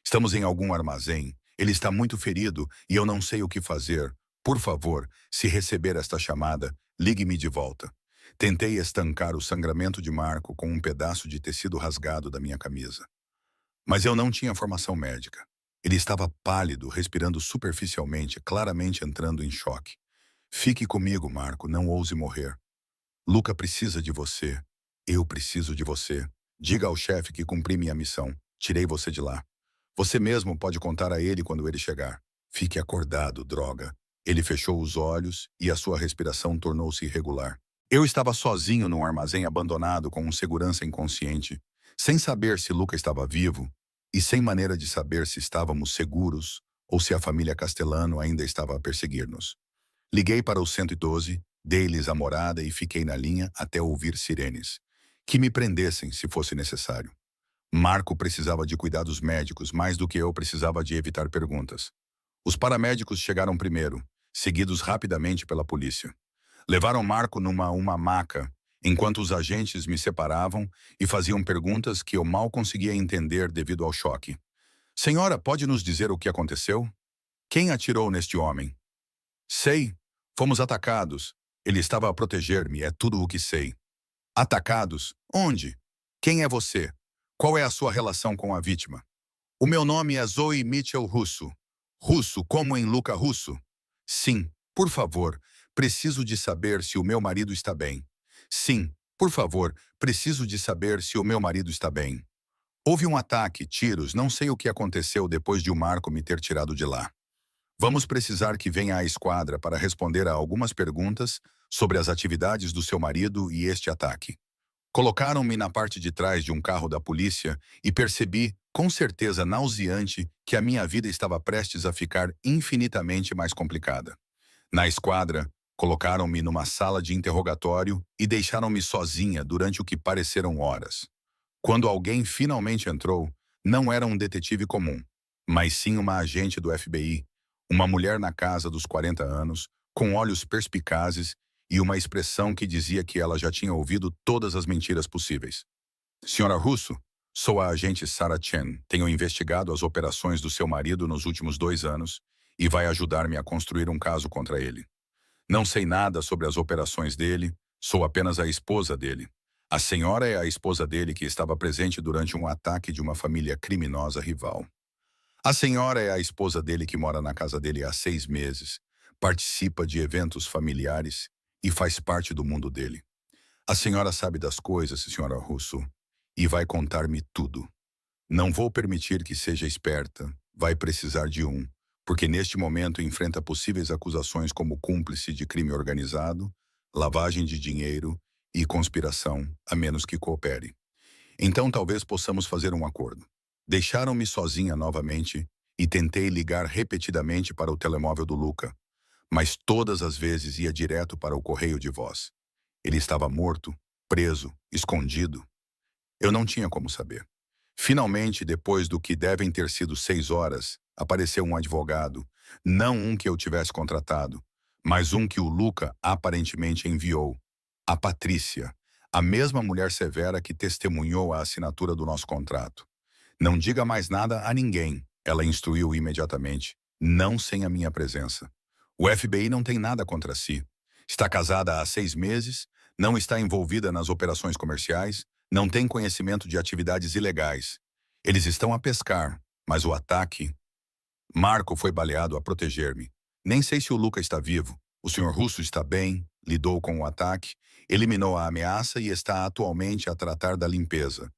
Estamos em algum armazém. Ele está muito ferido e eu não sei o que fazer. Por favor, se receber esta chamada, ligue-me de volta. Tentei estancar o sangramento de Marco com um pedaço de tecido rasgado da minha camisa. Mas eu não tinha formação médica. Ele estava pálido, respirando superficialmente, claramente entrando em choque. Fique comigo, Marco, não ouse morrer. Luca precisa de você. Eu preciso de você. Diga ao chefe que cumpri minha missão. Tirei você de lá. Você mesmo pode contar a ele quando ele chegar. Fique acordado, droga. Ele fechou os olhos e a sua respiração tornou-se irregular. Eu estava sozinho num armazém abandonado com um segurança inconsciente, sem saber se Luca estava vivo e sem maneira de saber se estávamos seguros ou se a família Castellano ainda estava a perseguir-nos. Liguei para o 112, dei-lhes a morada e fiquei na linha até ouvir sirenes, que me prendessem se fosse necessário. Marco precisava de cuidados médicos mais do que eu precisava de evitar perguntas. Os paramédicos chegaram primeiro, seguidos rapidamente pela polícia. Levaram Marco numa maca, enquanto os agentes me separavam e faziam perguntas que eu mal conseguia entender devido ao choque. Senhora, pode nos dizer o que aconteceu? Quem atirou neste homem? Sei. Fomos atacados. Ele estava a proteger-me, é tudo o que sei. Atacados? Onde? Quem é você? Qual é a sua relação com a vítima? O meu nome é Zoe Mitchell Russo. Russo, como em Luca Russo? Sim, por favor, preciso de saber se o meu marido está bem. Sim, por favor, preciso de saber se o meu marido está bem. Houve um ataque, tiros, não sei o que aconteceu depois de o Marco me ter tirado de lá. Vamos precisar que venha a esquadra para responder a algumas perguntas sobre as atividades do seu marido e este ataque. Colocaram-me na parte de trás de um carro da polícia e percebi, com certeza nauseante, que a minha vida estava prestes a ficar infinitamente mais complicada. Na esquadra, colocaram-me numa sala de interrogatório e deixaram-me sozinha durante o que pareceram horas. Quando alguém finalmente entrou, não era um detetive comum, mas sim uma agente do FBI, uma mulher na casa dos 40 anos, com olhos perspicazes e uma expressão que dizia que ela já tinha ouvido todas as mentiras possíveis. Senhora Russo, sou a agente Sarah Chen. Tenho investigado as operações do seu marido nos últimos 2 anos e vai ajudar-me a construir um caso contra ele. Não sei nada sobre as operações dele, sou apenas a esposa dele. A senhora é a esposa dele que estava presente durante um ataque de uma família criminosa rival. A senhora é a esposa dele que mora na casa dele há 6 meses, participa de eventos familiares e faz parte do mundo dele. A senhora sabe das coisas, senhora Russo, e vai contar-me tudo. Não vou permitir que seja esperta, vai precisar de um, porque neste momento enfrenta possíveis acusações como cúmplice de crime organizado, lavagem de dinheiro e conspiração, a menos que coopere. Então talvez possamos fazer um acordo. Deixaram-me sozinha novamente e tentei ligar repetidamente para o telemóvel do Luca, mas todas as vezes ia direto para o correio de voz. Ele estava morto, preso, escondido. Eu não tinha como saber. Finalmente, depois do que devem ter sido 6 horas, apareceu um advogado, não um que eu tivesse contratado, mas um que o Luca aparentemente enviou. A Patrícia, a mesma mulher severa que testemunhou a assinatura do nosso contrato. Não diga mais nada a ninguém, ela instruiu imediatamente, não sem a minha presença. O FBI não tem nada contra si. Está casada há 6 meses, não está envolvida nas operações comerciais, não tem conhecimento de atividades ilegais. Eles estão a pescar, mas o ataque... Marco foi baleado a proteger-me. Nem sei se o Luca está vivo. O senhor Russo está bem, lidou com o ataque, eliminou a ameaça e está atualmente a tratar da limpeza.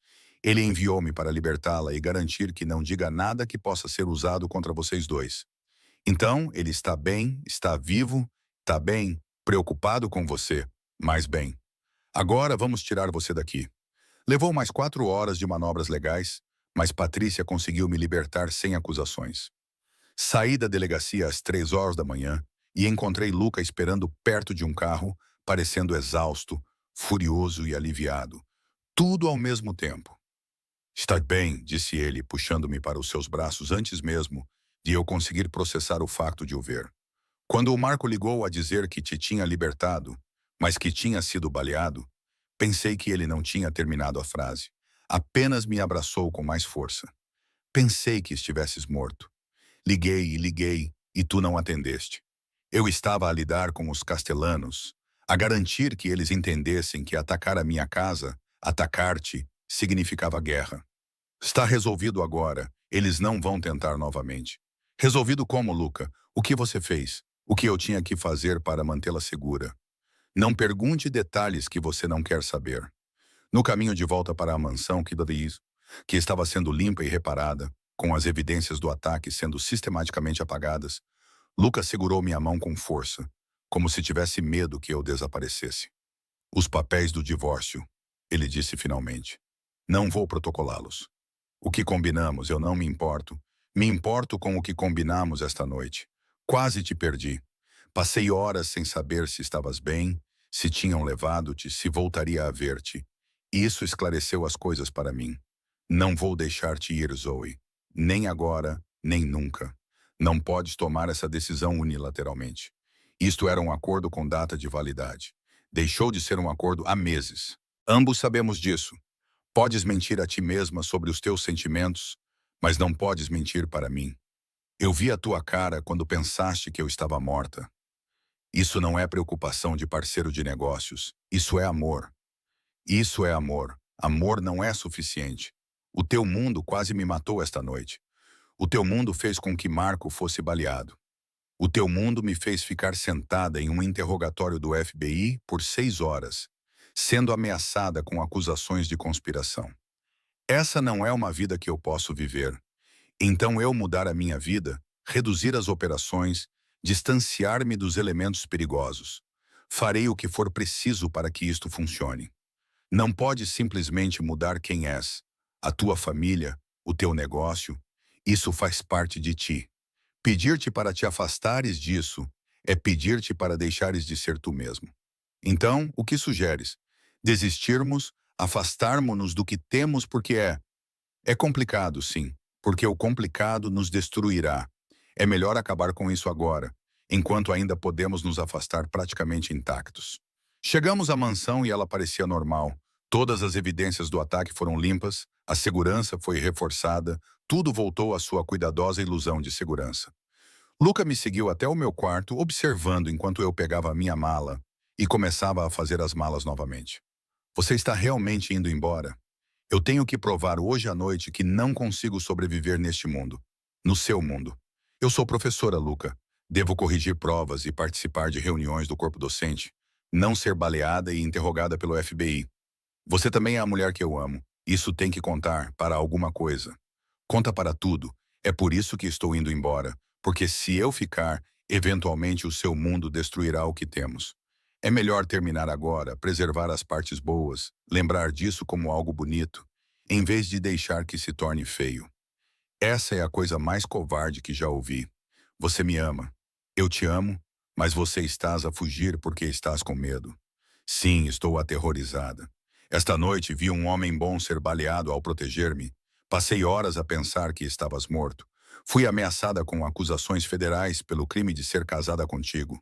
Ele enviou-me para libertá-la e garantir que não diga nada que possa ser usado contra vocês dois. Então, ele está bem, está vivo, está bem, preocupado com você, mas bem. Agora vamos tirar você daqui. Levou mais 4 horas de manobras legais, mas Patrícia conseguiu me libertar sem acusações. Saí da delegacia às 3 horas da manhã e encontrei Luca esperando perto de um carro, parecendo exausto, furioso e aliviado. Tudo ao mesmo tempo. Está bem, disse ele, puxando-me para os seus braços antes mesmo de eu conseguir processar o facto de o ver. Quando o Marco ligou a dizer que te tinha libertado, mas que tinha sido baleado, pensei que ele não tinha terminado a frase. Apenas me abraçou com mais força. Pensei que estivesses morto. Liguei, e tu não atendeste. Eu estava a lidar com os castelhanos, a garantir que eles entendessem que atacar a minha casa, atacar-te, significava guerra. Está resolvido agora, eles não vão tentar novamente. Resolvido como, Luca? O que você fez? O que eu tinha que fazer para mantê-la segura? Não pergunte detalhes que você não quer saber. No caminho de volta para a mansão que estava sendo limpa e reparada, com as evidências do ataque sendo sistematicamente apagadas, Lucas segurou minha mão com força, como se tivesse medo que eu desaparecesse. Os papéis do divórcio, ele disse finalmente. Não vou protocolá-los. O que combinamos, eu não me importo. Me importo com o que combinamos esta noite. Quase te perdi. Passei horas sem saber se estavas bem, se tinham levado-te, se voltaria a ver-te. Isso esclareceu as coisas para mim. Não vou deixar-te ir, Zoe. Nem agora, nem nunca. Não podes tomar essa decisão unilateralmente. Isto era um acordo com data de validade. Deixou de ser um acordo há meses. Ambos sabemos disso. Podes mentir a ti mesma sobre os teus sentimentos, mas não podes mentir para mim. Eu vi a tua cara quando pensaste que eu estava morta. Isso não é preocupação de parceiro de negócios. Isso é amor. Isso é amor. Amor não é suficiente. O teu mundo quase me matou esta noite. O teu mundo fez com que Marco fosse baleado. O teu mundo me fez ficar sentada em um interrogatório do FBI por 6 horas, sendo ameaçada com acusações de conspiração. Essa não é uma vida que eu posso viver. Então eu mudar a minha vida, reduzir as operações, distanciar-me dos elementos perigosos. Farei o que for preciso para que isto funcione. Não podes simplesmente mudar quem és, a tua família, o teu negócio. Isso faz parte de ti. Pedir-te para te afastares disso é pedir-te para deixares de ser tu mesmo. Então, o que sugeres? Desistirmos, afastarmos-nos do que temos porque é complicado, sim, porque o complicado nos destruirá. É melhor acabar com isso agora, enquanto ainda podemos nos afastar praticamente intactos. Chegamos à mansão e ela parecia normal. Todas as evidências do ataque foram limpas, a segurança foi reforçada, tudo voltou à sua cuidadosa ilusão de segurança. Luca me seguiu até o meu quarto, observando enquanto eu pegava a minha mala e começava a fazer as malas novamente. Você está realmente indo embora? Eu tenho que provar hoje à noite que não consigo sobreviver neste mundo. No seu mundo. Eu sou professora, Luca. Devo corrigir provas e participar de reuniões do corpo docente. Não ser baleada e interrogada pelo FBI. Você também é a mulher que eu amo. Isso tem que contar para alguma coisa. Conta para tudo. É por isso que estou indo embora. Porque se eu ficar, eventualmente o seu mundo destruirá o que temos. É melhor terminar agora, preservar as partes boas, lembrar disso como algo bonito, em vez de deixar que se torne feio. Essa é a coisa mais covarde que já ouvi. Você me ama. Eu te amo, mas você estás a fugir porque estás com medo. Sim, estou aterrorizada. Esta noite vi um homem bom ser baleado ao proteger-me. Passei horas a pensar que estavas morto. Fui ameaçada com acusações federais pelo crime de ser casada contigo.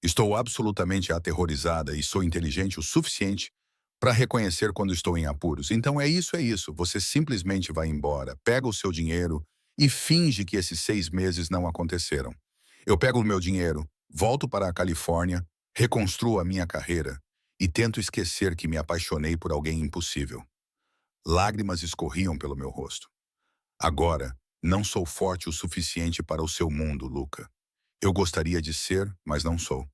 Estou absolutamente aterrorizada e sou inteligente o suficiente para reconhecer quando estou em apuros. Então é isso, é isso. Você simplesmente vai embora, pega o seu dinheiro e finge que esses 6 meses não aconteceram. Eu pego o meu dinheiro, volto para a Califórnia, reconstruo a minha carreira e tento esquecer que me apaixonei por alguém impossível. Lágrimas escorriam pelo meu rosto. Agora, não sou forte o suficiente para o seu mundo, Luca. Eu gostaria de ser, mas não sou.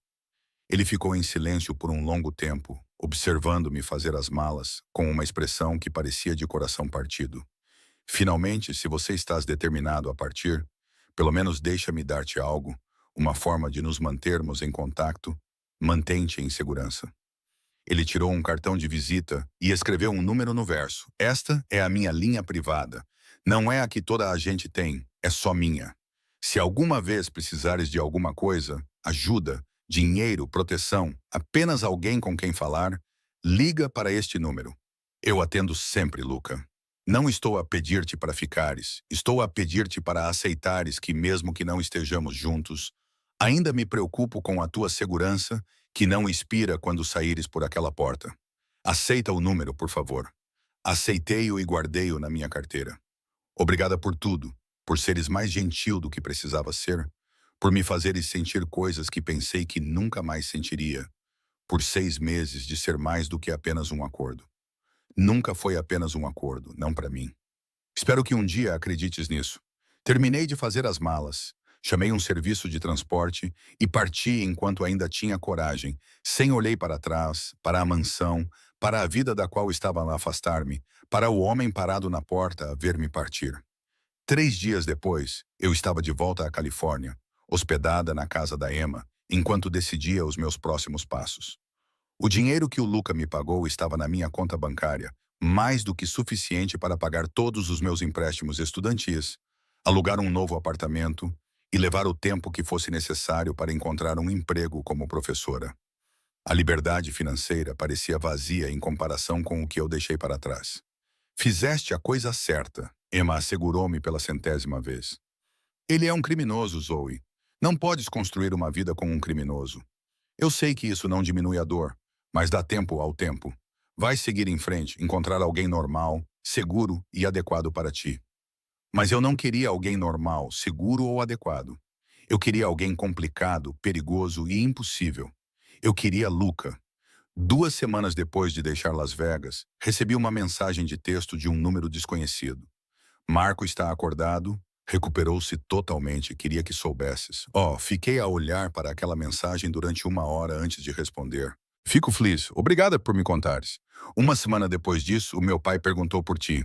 Ele ficou em silêncio por um longo tempo, observando-me fazer as malas, com uma expressão que parecia de coração partido. Finalmente, se você estás determinado a partir, pelo menos deixa-me dar-te algo, uma forma de nos mantermos em contato. Mantém-te em segurança. Ele tirou um cartão de visita e escreveu um número no verso. Esta é a minha linha privada. Não é a que toda a gente tem, é só minha. Se alguma vez precisares de alguma coisa, ajuda, dinheiro, proteção, apenas alguém com quem falar, liga para este número. Eu atendo sempre, Luca. Não estou a pedir-te para ficares, estou a pedir-te para aceitares que mesmo que não estejamos juntos, ainda me preocupo com a tua segurança que não expira quando saíres por aquela porta. Aceita o número, por favor. Aceitei-o e guardei-o na minha carteira. Obrigada por tudo, por seres mais gentil do que precisava ser, por me fazeres sentir coisas que pensei que nunca mais sentiria, por 6 meses de ser mais do que apenas um acordo. Nunca foi apenas um acordo, não para mim. Espero que um dia acredites nisso. Terminei de fazer as malas, chamei um serviço de transporte e parti enquanto ainda tinha coragem, sem olhei para trás, para a mansão, para a vida da qual estava a afastar-me, para o homem parado na porta a ver-me partir. 3 dias depois, eu estava de volta à Califórnia, hospedada na casa da Emma, enquanto decidia os meus próximos passos. O dinheiro que o Luca me pagou estava na minha conta bancária, mais do que suficiente para pagar todos os meus empréstimos estudantis, alugar um novo apartamento e levar o tempo que fosse necessário para encontrar um emprego como professora. A liberdade financeira parecia vazia em comparação com o que eu deixei para trás. Fizeste a coisa certa, Emma assegurou-me pela 100ª vez. Ele é um criminoso, Zoe. Não podes construir uma vida com um criminoso. Eu sei que isso não diminui a dor, mas dá tempo ao tempo. Vai seguir em frente, encontrar alguém normal, seguro e adequado para ti. Mas eu não queria alguém normal, seguro ou adequado. Eu queria alguém complicado, perigoso e impossível. Eu queria Luca. 2 semanas depois de deixar Las Vegas, recebi uma mensagem de texto de um número desconhecido. Marco está acordado, recuperou-se totalmente, queria que soubesses. Fiquei a olhar para aquela mensagem durante 1 hora antes de responder. Fico feliz, obrigada por me contares. 1 semana depois disso, o meu pai perguntou por ti.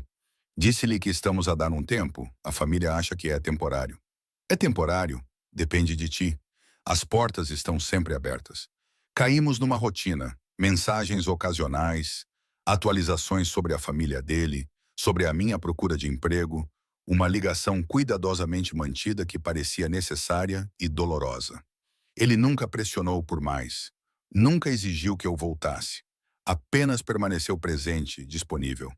Disse-lhe que estamos a dar um tempo, a família acha que é temporário. É temporário, depende de ti. As portas estão sempre abertas. Caímos numa rotina, mensagens ocasionais, atualizações sobre a família dele, sobre a minha procura de emprego, uma ligação cuidadosamente mantida que parecia necessária e dolorosa. Ele nunca pressionou por mais, nunca exigiu que eu voltasse, apenas permaneceu presente, disponível.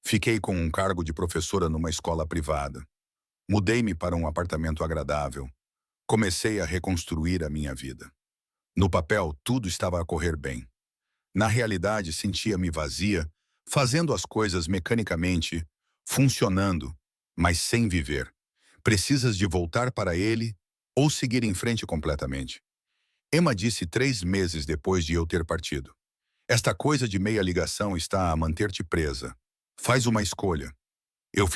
Fiquei com um cargo de professora numa escola privada. Mudei-me para um apartamento agradável. Comecei a reconstruir a minha vida. No papel, tudo estava a correr bem. Na realidade, sentia-me vazia, fazendo as coisas mecanicamente, funcionando, mas sem viver. Precisas de voltar para ele ou seguir em frente completamente. Emma disse 3 meses depois de eu ter partido. Esta coisa de meia ligação está a manter-te presa. Faz uma escolha.